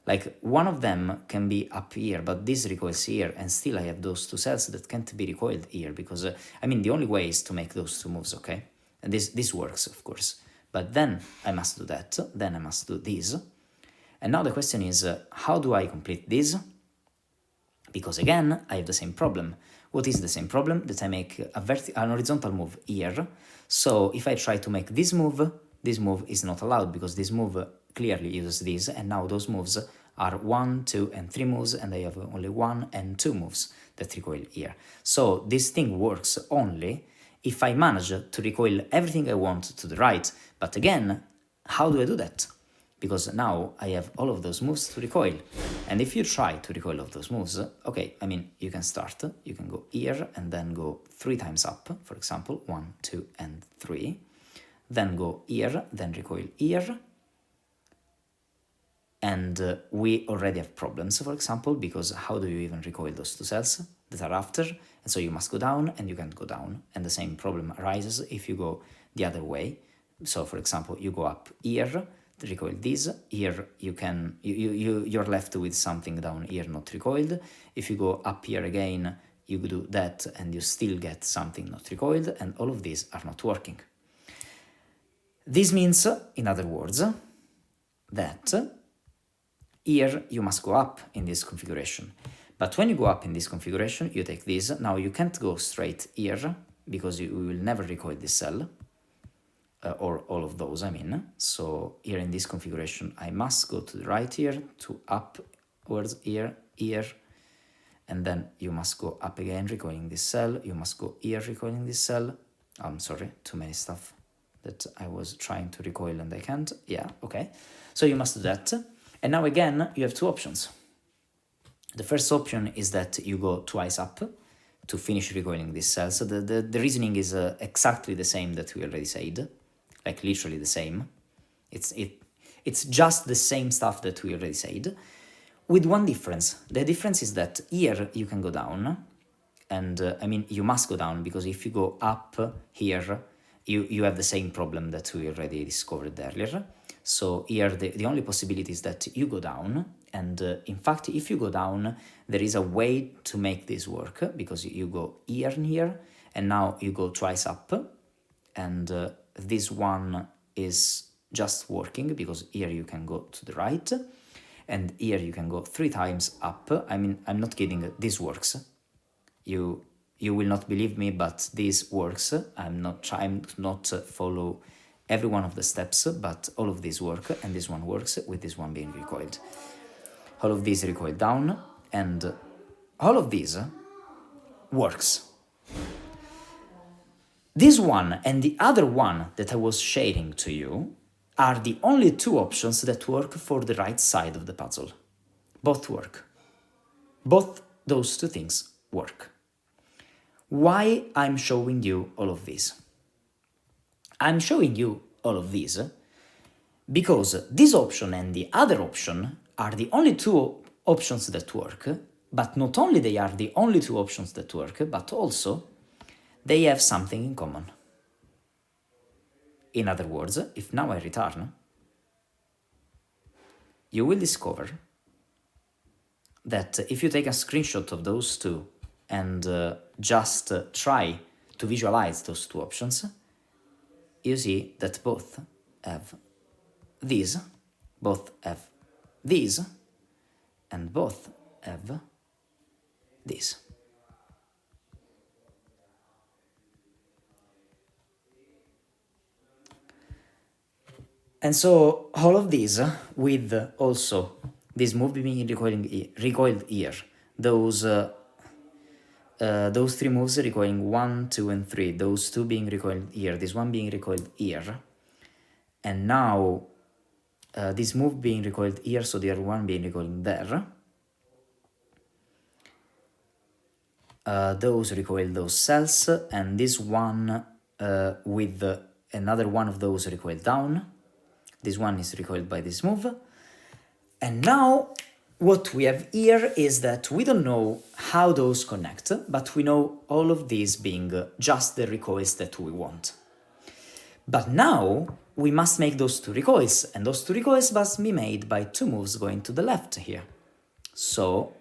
like one of them can be up here, but this recoils here, and still I have those 2 cells that can't be recoiled here, because, I mean, the only way is to make those 2 moves, okay? And this works, of course. But then I must do that, then I must do this. And now the question is, how do I complete this? Because again, I have the same problem. What is the same problem? That I make an horizontal move here. So if I try to make this move is not allowed, because this move clearly uses this, and now those moves are 1, 2, and 3 moves, and I have only 1 and 2 moves that recoil here. So this thing works only if I manage to recoil everything I want to the right. But again, how do I do that? Because now I have all of those moves to recoil. And if you try to recoil of those moves, okay, I mean, you can start, you can go here and then go 3 times up, for example, 1, 2, and 3. Then go here, then recoil here. And we already have problems, for example, because how do you even recoil those 2 cells that are after? And so you must go down, and you can't go down. And the same problem arises if you go the other way. So, for example, you go up here, recoil this, here you're left with something down here not recoiled. If you go up here again, you do that, and you still get something not recoiled, and all of these are not working. This means, in other words, that here you must go up in this configuration. But when you go up in this configuration, you take this. Now you can't go straight here, because you will never recoil this cell, or all of those, I mean. So here in this configuration, I must go to the right here, to upwards here, and then you must go up again, recoiling this cell. You must go here, recoiling this cell. I'm sorry, too many stuff that I was trying to recoil and I can't. Yeah, okay. So you must do that. And now again, you have 2 options. The first option is that you go twice up to finish recoiling this cell. So the reasoning is exactly the same that we already said, like literally the same. It's just the same stuff that we already said, with one difference. The difference is that here you can go down, and I mean, you must go down, because if you go up here, you have the same problem that we already discovered earlier. So here the only possibility is that you go down, And in fact, if you go down, there is a way to make this work, because you go here and here, and now you go twice up, and this one is just working because here you can go to the right, and here you can go 3 times up. I mean, I'm not kidding, this works. You will not believe me, but this works. I'm not trying to not follow every one of the steps, but all of these work, and this one works with this one being recoiled. All of these recoil down, and all of these works. This one and the other one that I was sharing to you are the only 2 options that work for the right side of the puzzle. Both work. Both those 2 things work. Why I'm showing you all of these? I'm showing you all of these because this option and the other option are the only 2 options that work, but not only they are the only 2 options that work, but also they have something in common. In other words, if now I return, you will discover that if you take a screenshot of those 2 and just try to visualize those 2 options, you see that both have these, both have these, and both have this. And so all of these, with also this move being recoiled here, those 3 moves recoiling 1, 2, and 3, those 2 being recoiled here, this one being recoiled here, and now this move being recoiled here, so the other one being recoiled there. Those recoil those cells, and this one with another one of those recoiled down. This one is recoiled by this move. And now what we have here is that we don't know how those connect, but we know all of these being just the recoils that we want. But now we must make those 2 recoils, and those 2 recoils must be made by 2 moves going to the left here. So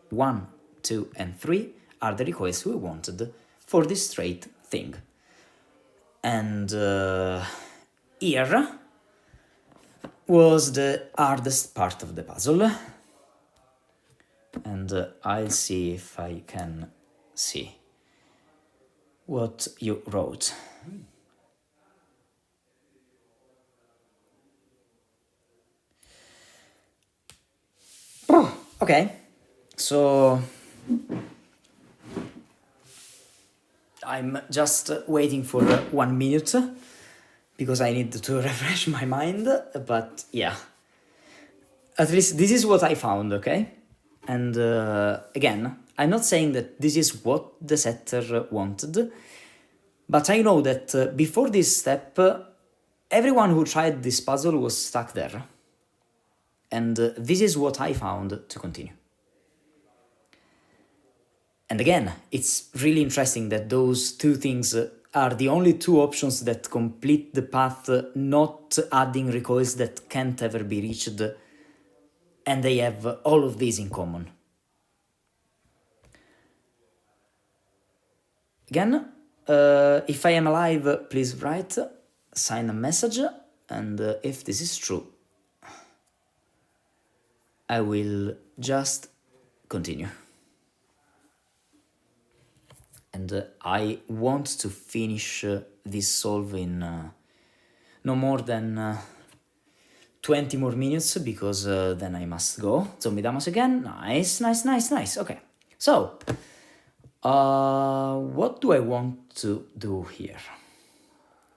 1, 2, and 3 are the recoils we wanted for this straight thing. And here was the hardest part of the puzzle. And I'll see if I can see what you wrote. Okay, so I'm just waiting for 1 minute because I need to refresh my mind, but yeah, at least this is what I found, okay? And again, I'm not saying that this is what the setter wanted, but I know that before this step, everyone who tried this puzzle was stuck there. And this is what I found to continue. And again, it's really interesting that those 2 things are the only 2 options that complete the path, not adding recoils that can't ever be reached, and they have all of these in common. Again, if I am alive, please write, sign a message, and if this is true, I will just continue. And I want to finish this solve in no more than 20 more minutes, because then I must go. Zombie Damas again. Nice. Okay. So, what do I want to do here?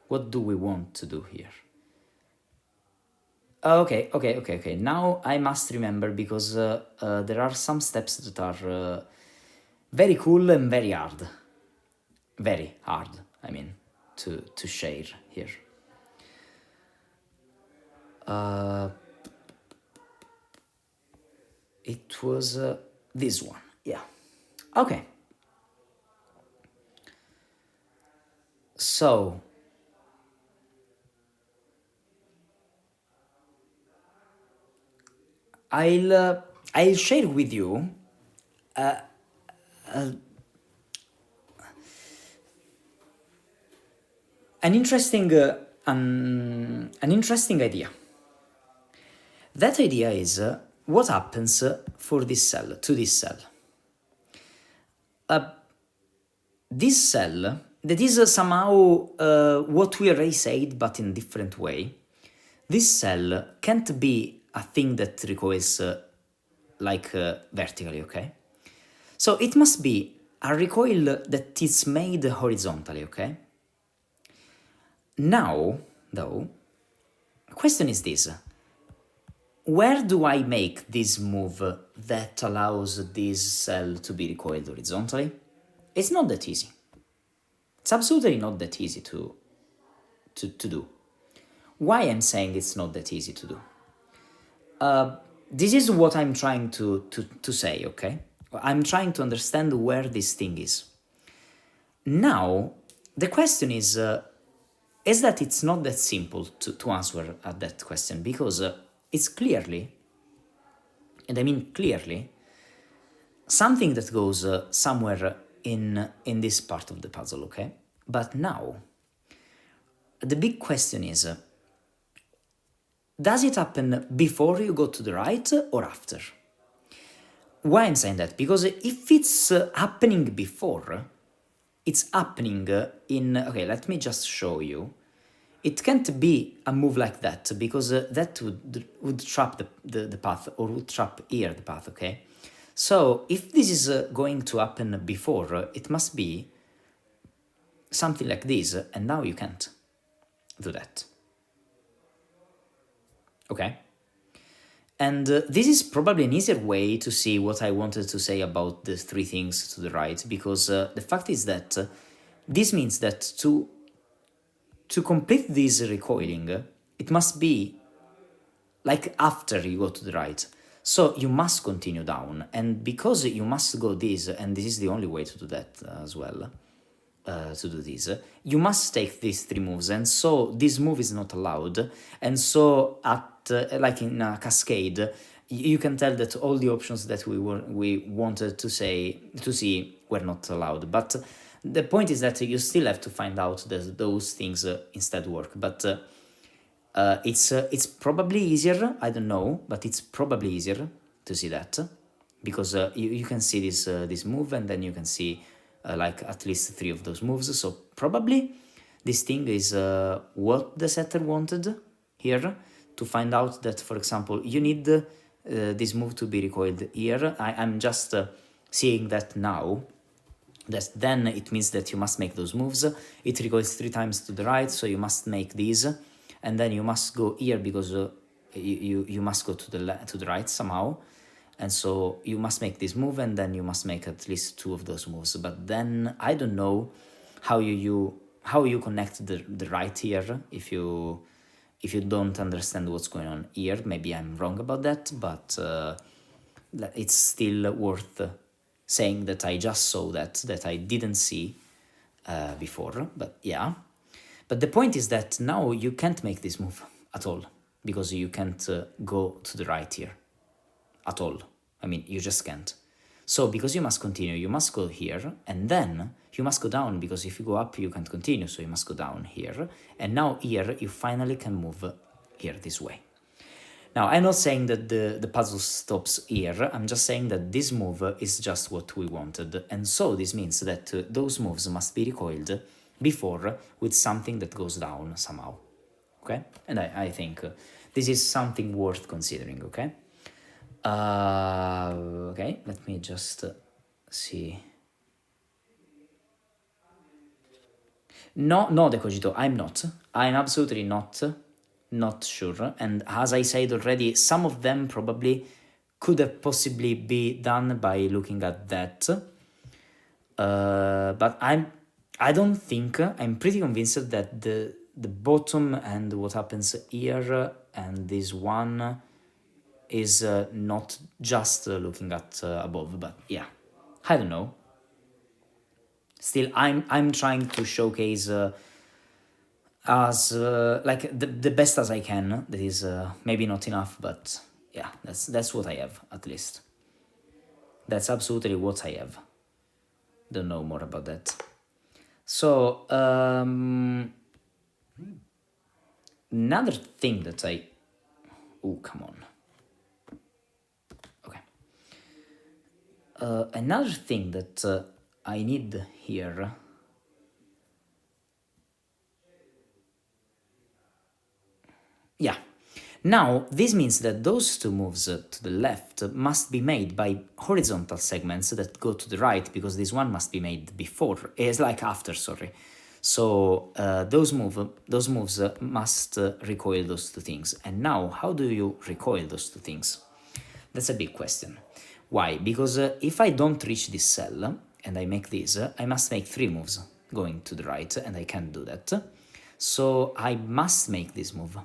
What do we want to do here? Okay. Now I must remember, because there are some steps that are very cool and very hard. Very hard, I mean, to share here. It was this one, yeah. Okay. So, I'll share with you an interesting idea. That idea is what happens for this cell, to this cell. This cell, that is somehow what we already said, but in a different way. This cell can't be a thing that recoils vertically, okay? So it must be a recoil that is made horizontally, okay? Now, though, the question is this. Where do I make this move that allows this cell to be recoiled horizontally? It's not that easy. It's absolutely not that easy to do. Why I'm saying it's not that easy to do? This is what I'm trying to say, okay? I'm trying to understand where this thing is. Now, the question is that it's not that simple to answer at that question, because it's clearly, and I mean clearly, something that goes somewhere in this part of the puzzle, okay? But now, the big question is, does it happen before you go to the right or after? Why I'm saying that? Because if it's happening before, it's happening in... Okay, let me just show you. It can't be a move like that, because that would trap the path, or would trap here the path, okay? So if this is going to happen before, it must be something like this, and now you can't do that. Okay? And this is probably an easier way to see what I wanted to say about the three things to the right, because the fact is that this means that to complete this recoiling, it must be like after you go to the right. So you must continue down, and because you must go this, and this is the only way to do that as well, to do this, you must take these three moves, and so this move is not allowed, and so at like in a cascade, you can tell that all the options that we wanted to see were not allowed. But the point is that you still have to find out that those things instead work. But it's probably easier, I don't know, but it's probably easier to see that, because you can see this move, and then you can see like at least three of those moves. So probably this thing is what the setter wanted here, to find out that, for example, you need this move to be recoiled here. I'm just seeing that now, that then it means that you must make those moves. It recoils 3 times to the right, so you must make these, and then you must go here, because you must go to the right somehow, and so you must make this move, and then you must make at least 2 of those moves. But then I don't know how you connect the right here if you don't understand what's going on here. Maybe I'm wrong about that, but it's still worth saying that I just saw that I didn't see before. But yeah, but the point is that now you can't make this move at all, because you can't go to the right here at all. I mean, you just can't. So because you must continue, you must go here, and then you must go down, because if you go up, you can't continue, so you must go down here. And now here, you finally can move here this way. Now, I'm not saying that the puzzle stops here, I'm just saying that this move is just what we wanted. And so this means that those moves must be recoiled before with something that goes down somehow. Okay? And I think this is something worth considering, okay? Okay, let me just see. No, De Cogito, I'm not. I'm absolutely not sure. And as I said already, some of them probably could have possibly be done by looking at that. But I don't think, I'm pretty convinced that the bottom and what happens here and this one is not just looking at above, but yeah, I don't know. Still, I'm trying to showcase as like the best as I can. That is maybe not enough, but yeah, that's what I have, at least. That's absolutely what I have. Don't know more about that. So, another thing that I... Oh, come on. Okay. Another thing that I need here... Yeah. Now, this means that those two moves to the left must be made by horizontal segments that go to the right, because this one must be made before, it's like after, sorry. So those moves must recoil those two things. And now, how do you recoil those two things? That's a big question. Why? Because if I don't reach this cell and I make this, I must make 3 moves going to the right, and I can't do that. So I must make this move.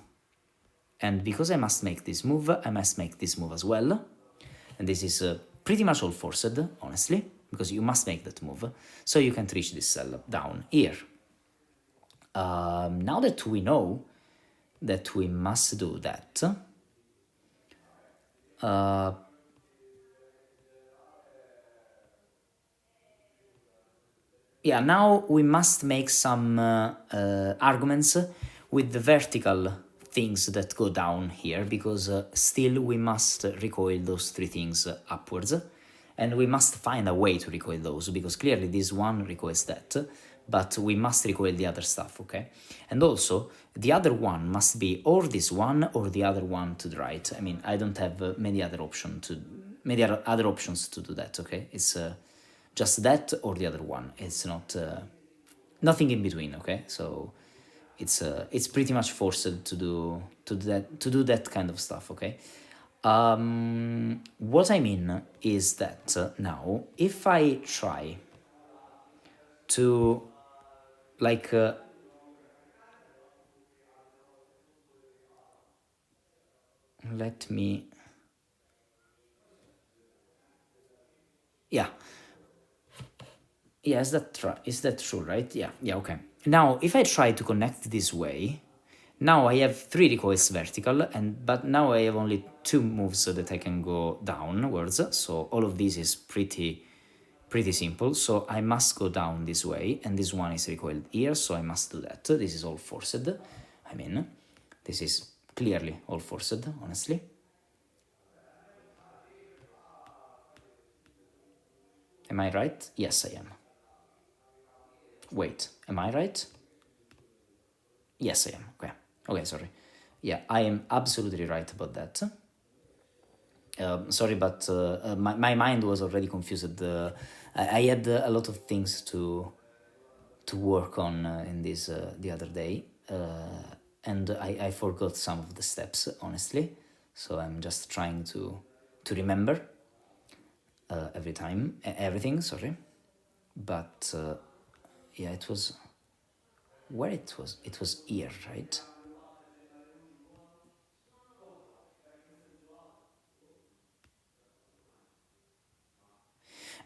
And because I must make this move, I must make this move as well. And this is pretty much all forced, honestly, because you must make that move. So you can't reach this cell down here. Now that we know that we must do that, yeah, now we must make some arguments with the vertical things that go down here, because still we must recoil those 3 things upwards, and we must find a way to recoil those, because clearly this one recoils that, but we must recoil the other stuff, okay? And also, the other one must be or this one or the other one to the right. I mean, I don't have many other options to do that, okay? It's just that or the other one. It's not nothing in between, okay? So it's pretty much forced to do that kind of stuff, okay? What I mean is that now, if I try to like let me, yeah, is that true, right? Yeah, okay. Now if I try to connect this way, now I have 3 recoils vertical, but now I have only 2 moves that I can go downwards, so all of this is pretty simple. So I must go down this way, and this one is recoiled here, so I must do that. This is all forced. I mean, this is clearly all forced, honestly. Am I right? Yes, I am. Wait, am I right? Yes, I am. Okay, sorry. Yeah, I am absolutely right about that. Sorry, but my mind was already confused. I had a lot of things to work on in this the other day, and I forgot some of the steps, honestly. So I'm just trying to remember everything. Sorry, but yeah, it was where it was. It was here, right?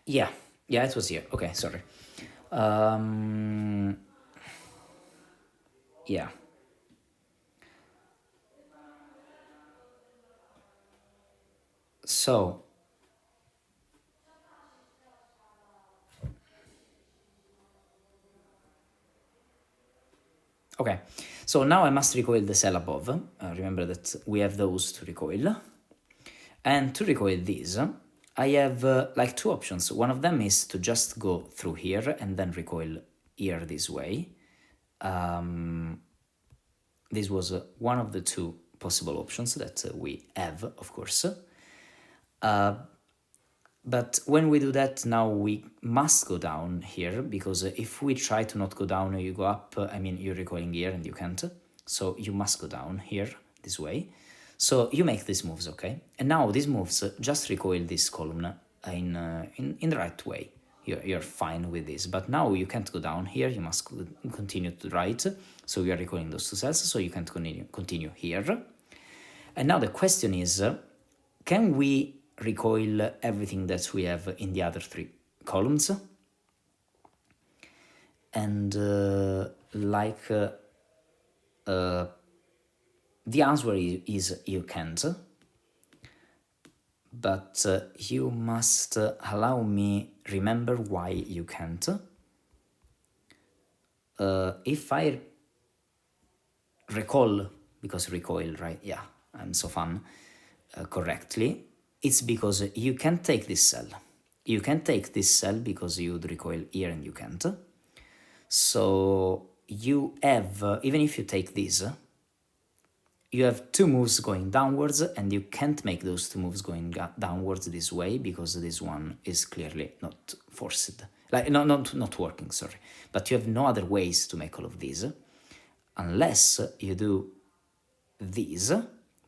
Yeah, it was here. Okay, sorry. Yeah. So, okay. So now I must recoil the cell above. Remember that we have those to recoil. And to recoil these, I have like 2 options. One of them is to just go through here and then recoil here this way. This was one of the 2 possible options that we have, of course. But when we do that, now we must go down here, because if we try to not go down, you go up, I mean, you're recoiling here and you can't. So you must go down here, this way. So you make these moves, okay? And now these moves just recoil this column in the right way. You're fine with this. But now you can't go down here, you must continue to the right. So we are recoiling those 2 cells, so you can't continue here. And now the question is, can we recoil everything that we have in the other 3 columns? And the answer is you can't. but you must allow me remember why you can't. If I recall, because recoil, right? Yeah, I'm so fun. Correctly, it's because you can't take this cell. You can't take this cell because you'd recoil here and you can't. So you have, even if you take this, you have two moves going downwards and you can't make those two moves going downwards this way because this one is clearly not forced. Like, not working, sorry. But you have no other ways to make all of these unless you do these,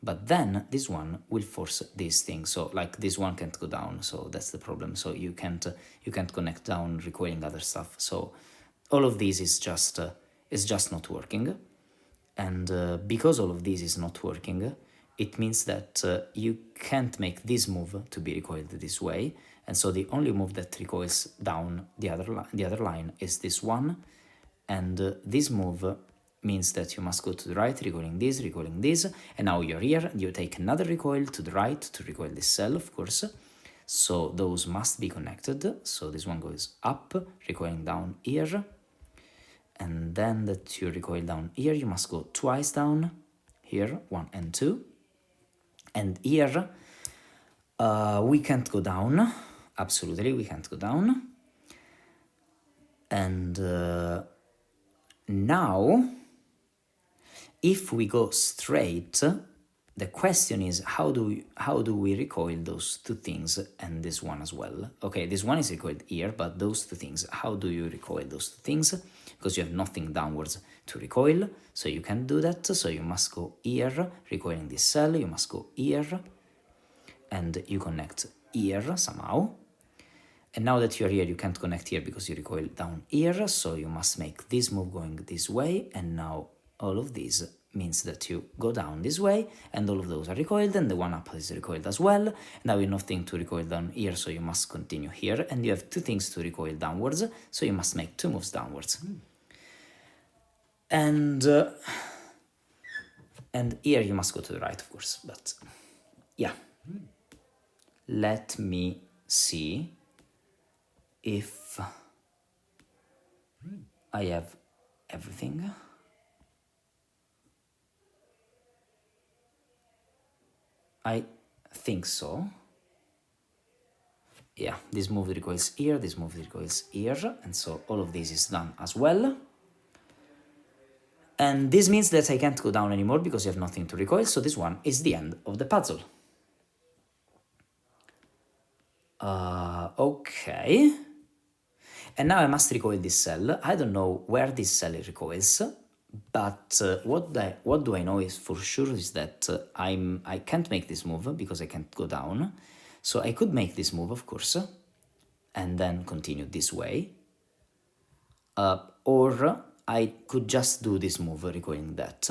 but then this one will force this thing. So like this one can't go down, so that's the problem. So you can't connect down recoiling other stuff. So all of this is just not working. And because all of this is not working, it means that you can't make this move to be recoiled this way. And so the only move that recoils down the other line is this one. And this move means that you must go to the right, recoiling this, and now you're here, you take another recoil to the right to recoil this cell, of course. So those must be connected. So this one goes up, recoiling down here. And then that you recoil down here, you must go twice down, here, 1 and 2. And here, we can't go down, absolutely, we can't go down. And now, if we go straight, the question is how do we recoil those two things and this one as well? Okay, this one is recoiled here, but those two things, how do you recoil those two things? Because you have nothing downwards to recoil, so you can't do that. So you must go here, recoiling this cell, you must go here, and you connect here somehow. And now that you're here, you can't connect here because you recoil down here, so you must make this move going this way, and now all of this means that you go down this way, and all of those are recoiled, and the one up is recoiled as well. Now you have nothing to recoil down here, so you must continue here, and you have two things to recoil downwards, so you must make two moves downwards. And here you must go to the right, of course, but yeah. Let me see if I have everything. I think so. Yeah, this move recoils here, this move recoils here, and so all of this is done as well. And this means that I can't go down anymore because you have nothing to recoil, so this one is the end of the puzzle. Okay. And now I must recoil this cell. I don't know where this cell recoils, but what do I know is for sure is that I can't make this move because I can't go down. So I could make this move, of course, and then continue this way. Or I could just do this move recoiling that,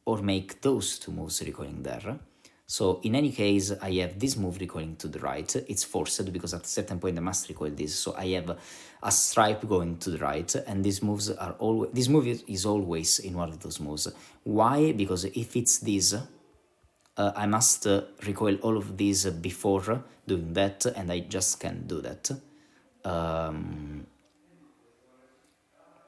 or make those two moves recoiling there. So in any case, I have this move recoiling to the right. It's forced because at a certain point I must recoil this. So I have a stripe going to the right, and these moves are always, this move is always in one of those moves. Why? Because if it's this, I must recoil all of these before doing that, and I just can't do that.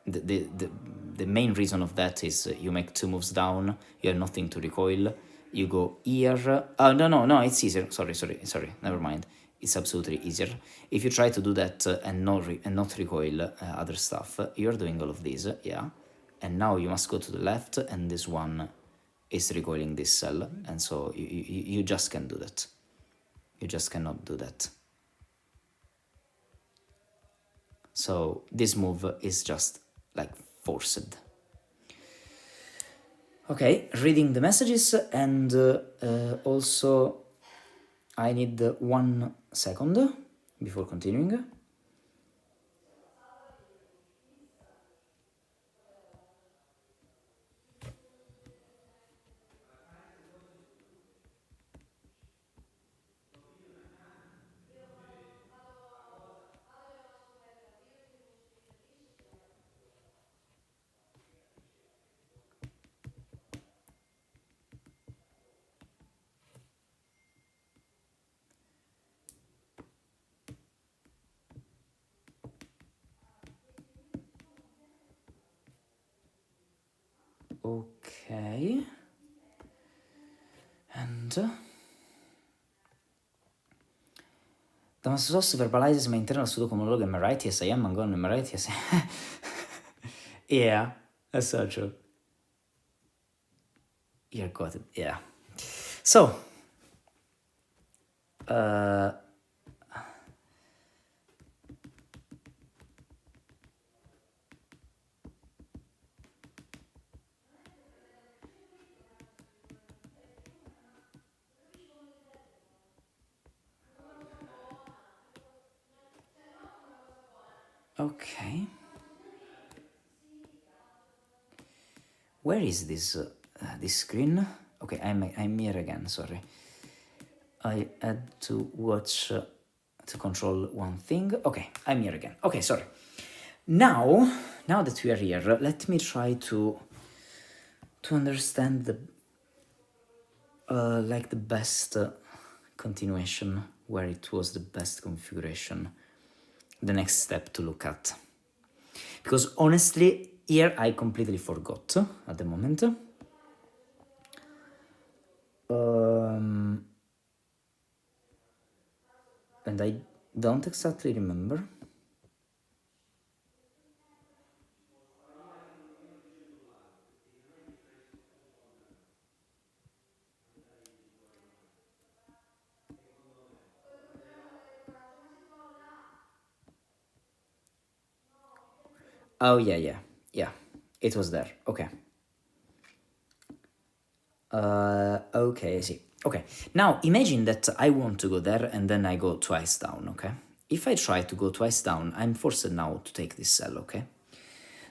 The main reason of that is you make two moves down, you have nothing to recoil, you go here. No, it's easier. Sorry, never mind. It's absolutely easier. If you try to do that and not recoil other stuff, you're doing all of these, yeah. And now you must go to the left, and this one is recoiling this cell, and so you just can't do that. You just cannot do that. So this move is just like forced. Okay, reading the messages, and also I need 1 second before continuing. Ok. And the source verbalizes my internal pseudo-monologue. Am I right? Yes, I am. I'm going. Am I right? Yes. Yeah, that's so true. You got it. Yeah. So, okay. Where is this screen? Okay, I'm here again. Sorry, I had to watch to control one thing. Okay, I'm here again. Okay, sorry. Now that we are here, let me try to understand the like the best continuation, where it was the best configuration, the next step to look at. Because honestly, here I completely forgot at the moment. And I don't exactly remember. Oh, yeah. It was there. Okay. Okay, I see. Okay, now imagine that I want to go there and then I go twice down, okay? If I try to go twice down, I'm forced now to take this cell, okay?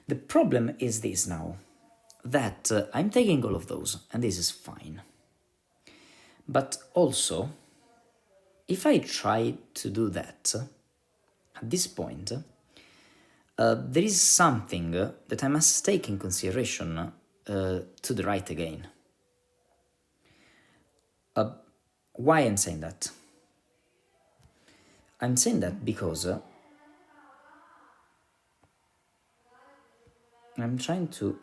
The problem is this now, that I'm taking all of those, and this is fine. But also, if I try to do that, at this point, there is something that I must take in consideration to the right again. Why I'm saying that? I'm saying that because I'm trying to...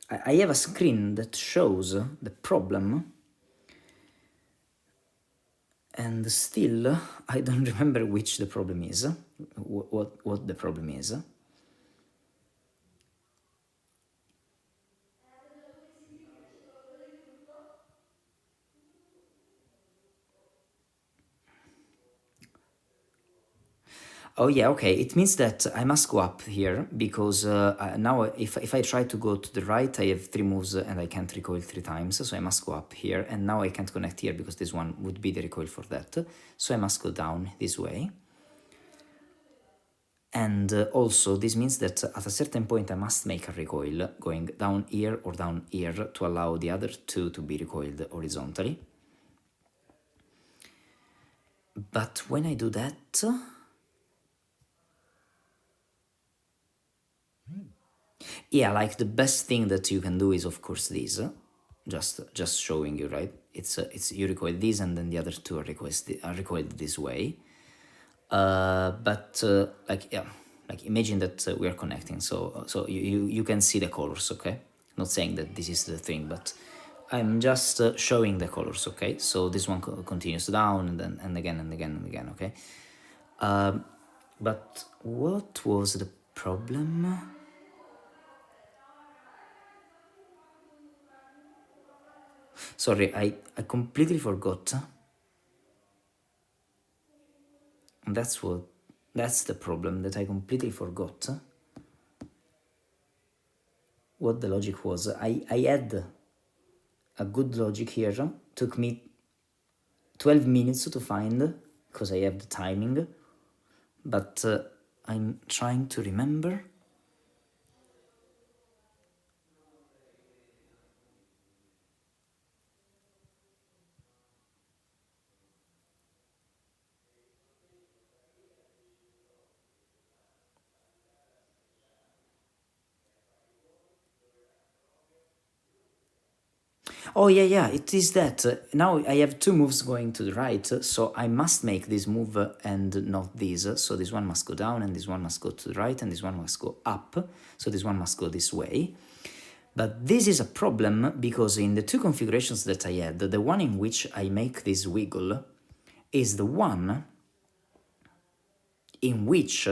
I have a screen that shows the problem, and still I don't remember which the problem is, what the problem is. Oh yeah, okay. It means that I must go up here because now if I try to go to the right, I have 3 moves and I can't recoil 3 times. So I must go up here, and now I can't connect here because this one would be the recoil for that. So I must go down this way. And also this means that at a certain point I must make a recoil going down here or down here to allow the other 2 to be recoiled horizontally. But when I do that... Yeah, like the best thing that you can do is of course this, just showing you, right? It's you recoil this and then the other 2 are recoiled this way. But like yeah, like imagine that we are connecting, so you can see the colors, okay? Not saying that this is the thing, but I'm just showing the colors, okay? So this one continues down and then and again and again and again, okay? But what was the problem? Sorry, I completely forgot. And that's the problem, that I completely forgot what the logic was. I had a good logic here. Took me 12 minutes to find because I have the timing, but I'm trying to remember. Oh, yeah, it is that. Now I have two moves going to the right, so I must make this move and not this. So this one must go down, and this one must go to the right, and this one must go up. So this one must go this way. But this is a problem because in the two configurations that I had, the one in which I make this wiggle is the one in which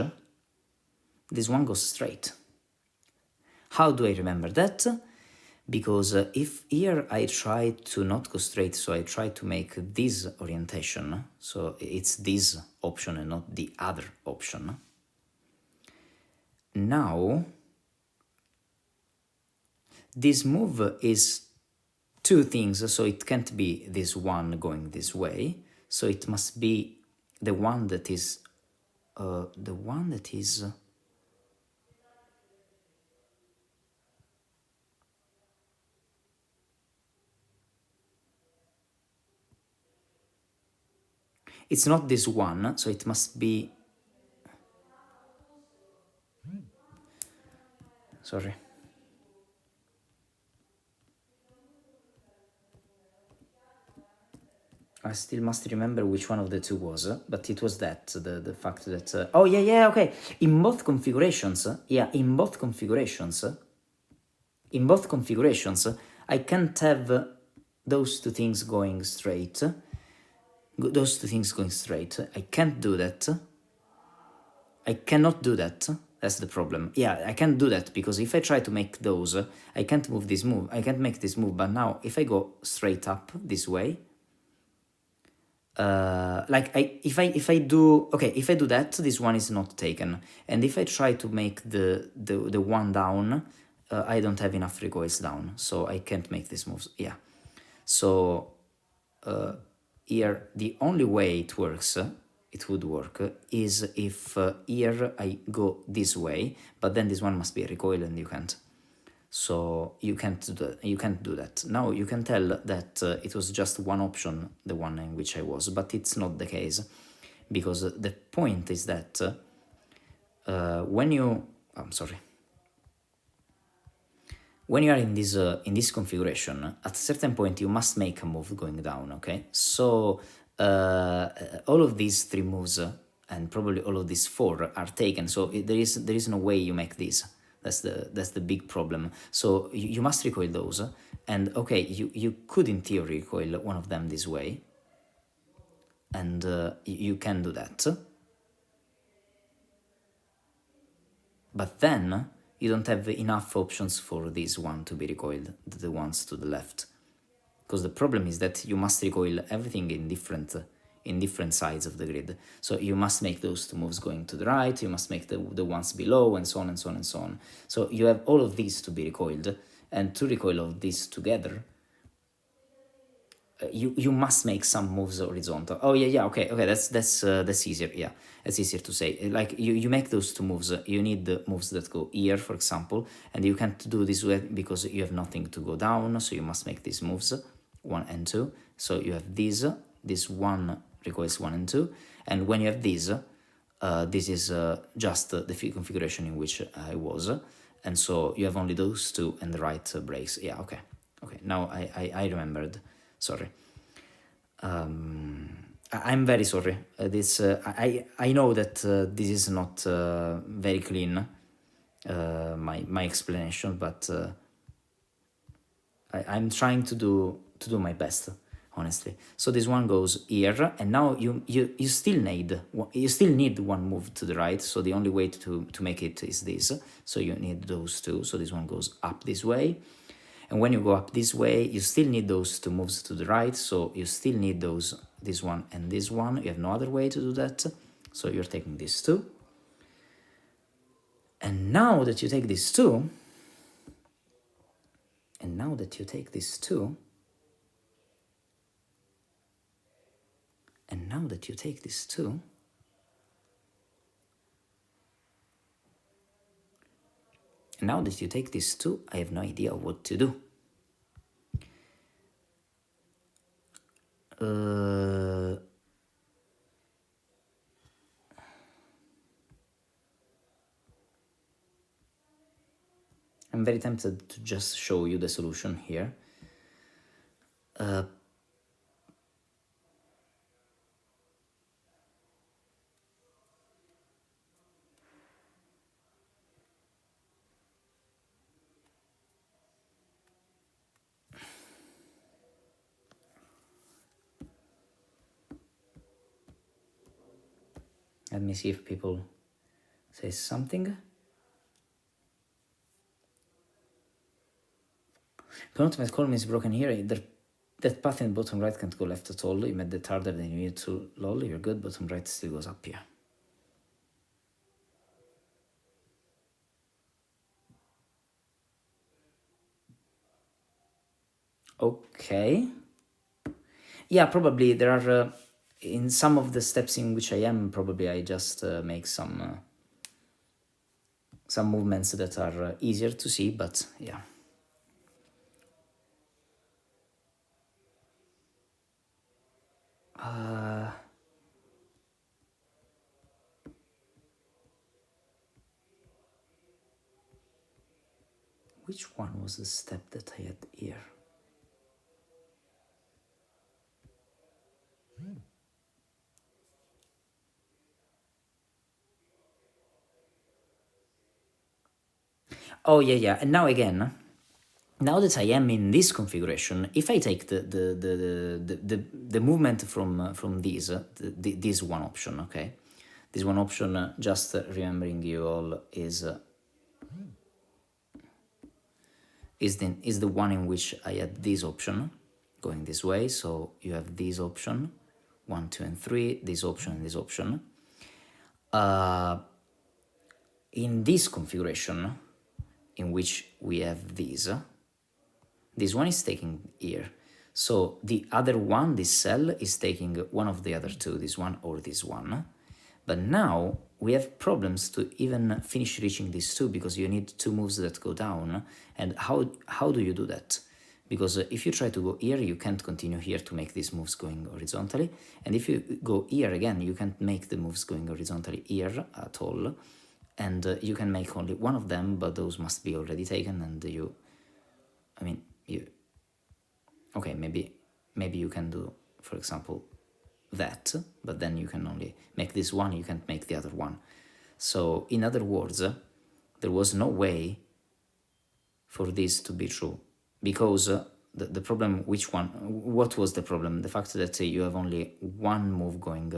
this one goes straight. How do I remember that? Because if here I try to not go straight, so I try to make this orientation, so it's this option and not the other option. Now, this move is two things, so it can't be this one going this way, so it must be the one that is it's not this one, so it must be, sorry. I still must remember which one of the two was, but it was that, the fact that, oh yeah, okay, in both configurations, I can't have those two things going straight, I can't do that, I cannot do that, that's the problem. Yeah, I can't do that, because if I try to make those, I can't make this move, but now, if I go straight up this way, if I do that, this one is not taken, and if I try to make the one down, I don't have enough recoils down, so I can't make these moves. Yeah, so here the only way it would work is if here I go this way, but then this one must be a recoil and you can't. So you can't do that. Now you can tell that it was just one option, the one in which I was, but it's not the case, because the point is that when you are in this configuration, at a certain point you must make a move going down. Okay, so all of these three moves and probably all of these four are taken. So there is no way you make this. That's the big problem. So you must recoil those, and okay, you could in theory recoil one of them this way, and you can do that, but then you don't have enough options for this one to be recoiled, the ones to the left, because the problem is that you must recoil everything in different sides of the grid. So you must make those two moves going to the right, you must make the ones below, and so on and so on and so on. So you have all of these to be recoiled, and to recoil all of these together, you must make some moves horizontal. Oh yeah, okay, that's easier. Yeah, that's easier to say. Like you make those two moves, you need the moves that go here, for example, and you can't do this way because you have nothing to go down, so you must make these moves 1 and 2. So you have this one recoils 1 and 2, and when you have this is just the configuration in which I was, and so you have only those two and the right brakes. Yeah, okay, now I remembered. Sorry, I'm very sorry. I know that this is not very clean, my explanation, but I'm trying to do my best, honestly. So this one goes here, and now you still need one move to the right. So the only way to make it is this. So you need those two. So this one goes up this way, and when you go up this way, you still need those two moves to the right. So you still need this one and this one. You have no other way to do that. So you're taking these two, and now that you take these two. And now that you take these two, and now that you take these two, and now that you take these two, I have no idea what to do. I'm very tempted to just show you the solution here, Let me see if people say something. Penultimate column is broken here. That path in bottom right can't go left at all. You made that harder than you need to. Lol, you're good. Bottom right still goes up here. Okay. Yeah, probably there are, in some of the steps in which I am, probably I just make some movements that are easier to see, but yeah. Which one was the step that I had here? Oh yeah, and now again, now that I am in this configuration, if I take the movement from this one option, okay, this one option, just remembering you all, is the one in which I had this option going this way. So you have this option, 1, 2, and 3, this option and this option. In this configuration, in which we have this one is taking here. So the other one, this cell, is taking one of the other two, this one or this one. But now we have problems to even finish reaching these two, because you need two moves that go down. And how do you do that? Because if you try to go here, you can't continue here to make these moves going horizontally. And if you go here again, you can't make the moves going horizontally here at all. And you can make only one of them, but those must be already taken, and okay, maybe you can do, for example, that, but then you can only make this one, you can't make the other one. So in other words, there was no for this to be true, because the problem, what was the problem? The fact that you have only one move going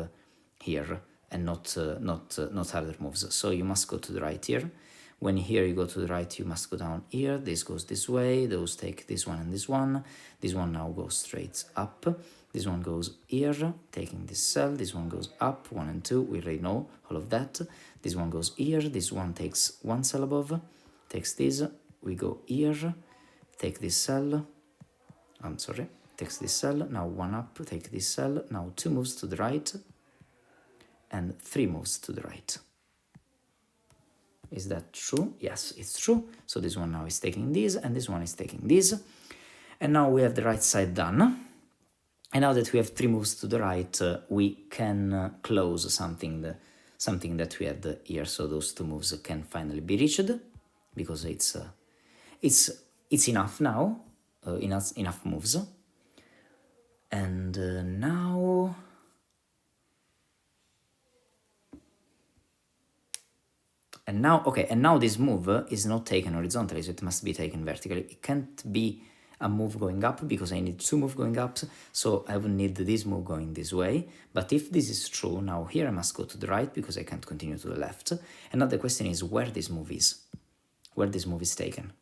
here, and not other moves. So you must go to the right here. When here you go to the right, you must go down here. This goes this way. Those take this one and this one. This one now goes straight up. This one goes here, taking this cell. This one goes up, 1 and 2. We already know all of that. This one goes here. This one takes one cell above, takes this. We go here, take this cell. Takes this cell. Now one up, take this cell. Now 2 moves to the right, and 3 moves to the right. Is that true? Yes, it's true. So this one now is taking this, and this one is taking this. And now we have the right side done. And now that we have 3 moves to the right, we can close something that we had here. So those 2 moves can finally be reached, because it's enough now, enough moves. And now... And now this move is not taken horizontally, so it must be taken vertically. It can't be a move going up, because I need 2 moves going up, so I will need this move going this way. But if this is true, now here I must go to the right, because I can't continue to the left. And now the question is where this move is taken.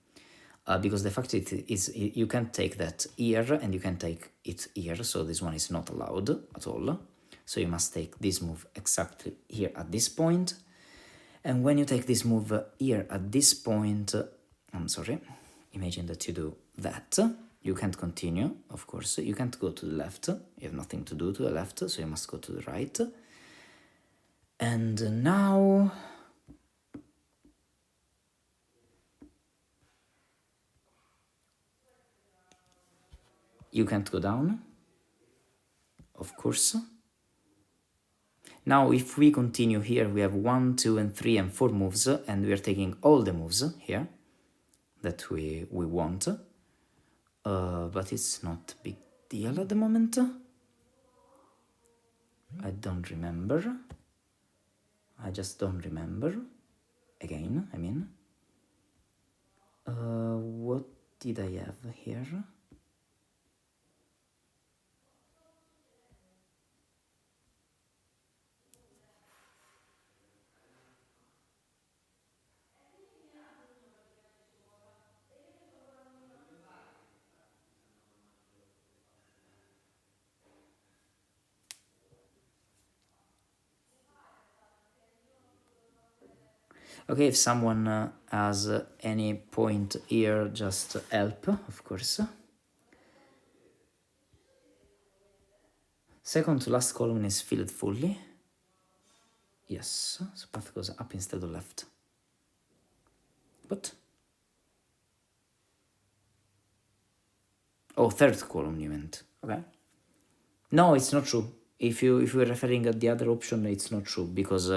Because the fact is you can't take that here, and you can take it here, so this one is not allowed at all. So you must take this move exactly here at this point. And when you take this move here at this point, imagine that you do that. You can't continue, of course. You can't go to the left. You have nothing to do to the left, so you must go to the right. And now... you can't go down, of course. Now, if we continue here, we have 1, 2, and 3, and 4 moves, and we are taking all the moves here that we want. But it's not big deal at the moment. I don't remember. I just don't remember. Again, I mean. What did I have here? Okay, if someone has any point here, just help, of course. Second to last column is filled fully. Yes, so path goes up instead of left. What? Oh, third column you meant. Okay. No, it's not true. If you're referring at the other option, it's not true because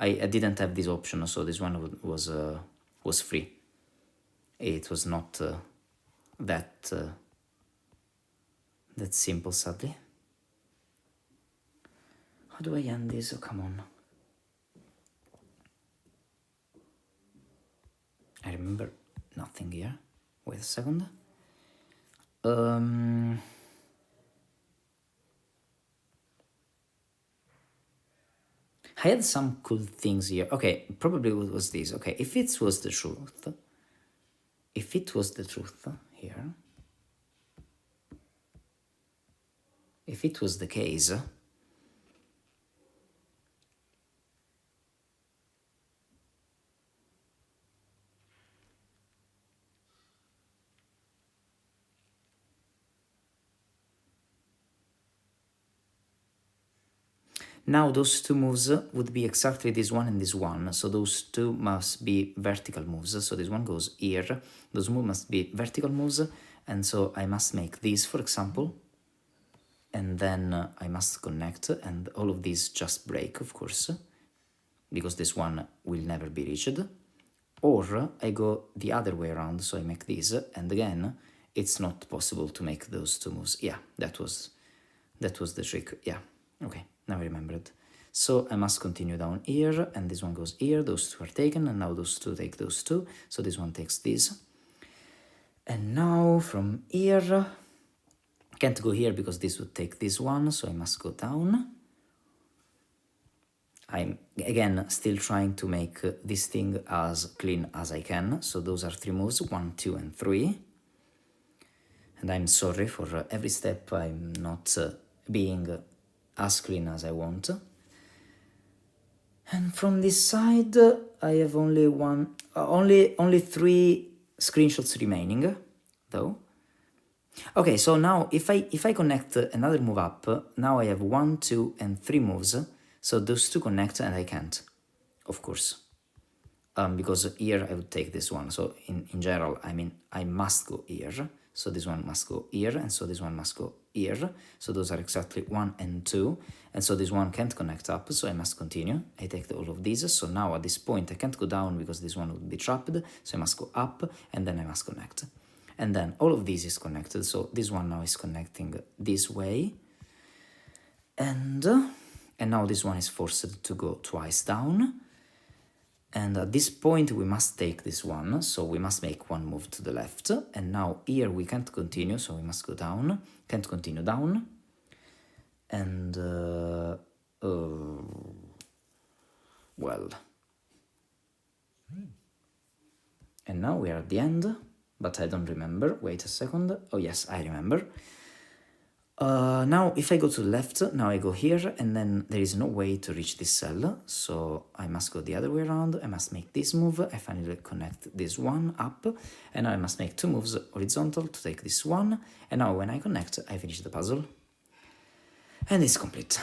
I didn't have this option, so this one was free. It was not that simple, sadly. How do I end this? Oh, come on. I remember nothing here. Wait a second. I had some cool things here. Okay, probably what was this? Okay, if it was the truth here, if it was the case, now those two moves would be exactly this one and this one, so those two must be vertical moves, so this one goes here, those moves must be vertical moves, and so I must make these, for example, and then I must connect, and all of these just break, of course, because this one will never be reached, or I go the other way around, so I make these, and again, it's not possible to make those two moves. Yeah, that was the trick, yeah, okay. Now I remembered. So I must continue down here, and this one goes here, those two are taken, and now those two take those two, so this one takes this. And now from here, I can't go here because this would take this one, so I must go down. I'm, again, still trying to make this thing as clean as I can, so those are 3 moves, 1, 2, and 3. And I'm sorry for every step I'm not being as clean as I want. And from this side, I have only 3 screenshots remaining, though. Okay, so now if I connect another move up, now I have 1, 2, and 3 moves. So those two connect, and I can't, of course, because here I would take this one. So in general, I mean, I must go here. So this one must go here, and so this one must go here. So those are exactly 1 and 2. And so this one can't connect up, so I must continue. I take all of these. So now at this point, I can't go down because this one would be trapped. So I must go up, and then I must connect. And then all of these is connected. So this one now is connecting this way. And now this one is forced to go twice down. And at this point, we must take this one, so we must make one move to the left. And now here we can't continue, so we must go down. Can't continue down. And, well. And now we are at the end, but I don't remember. Wait a second. Oh, yes, I remember. Now, if I go to the left, now I go here, and then there is no way to reach this cell, so I must go the other way around. I must make this move. I finally connect this one up, and now I must make 2 moves horizontal to take this one, and now when I connect, I finish the puzzle. And it's complete.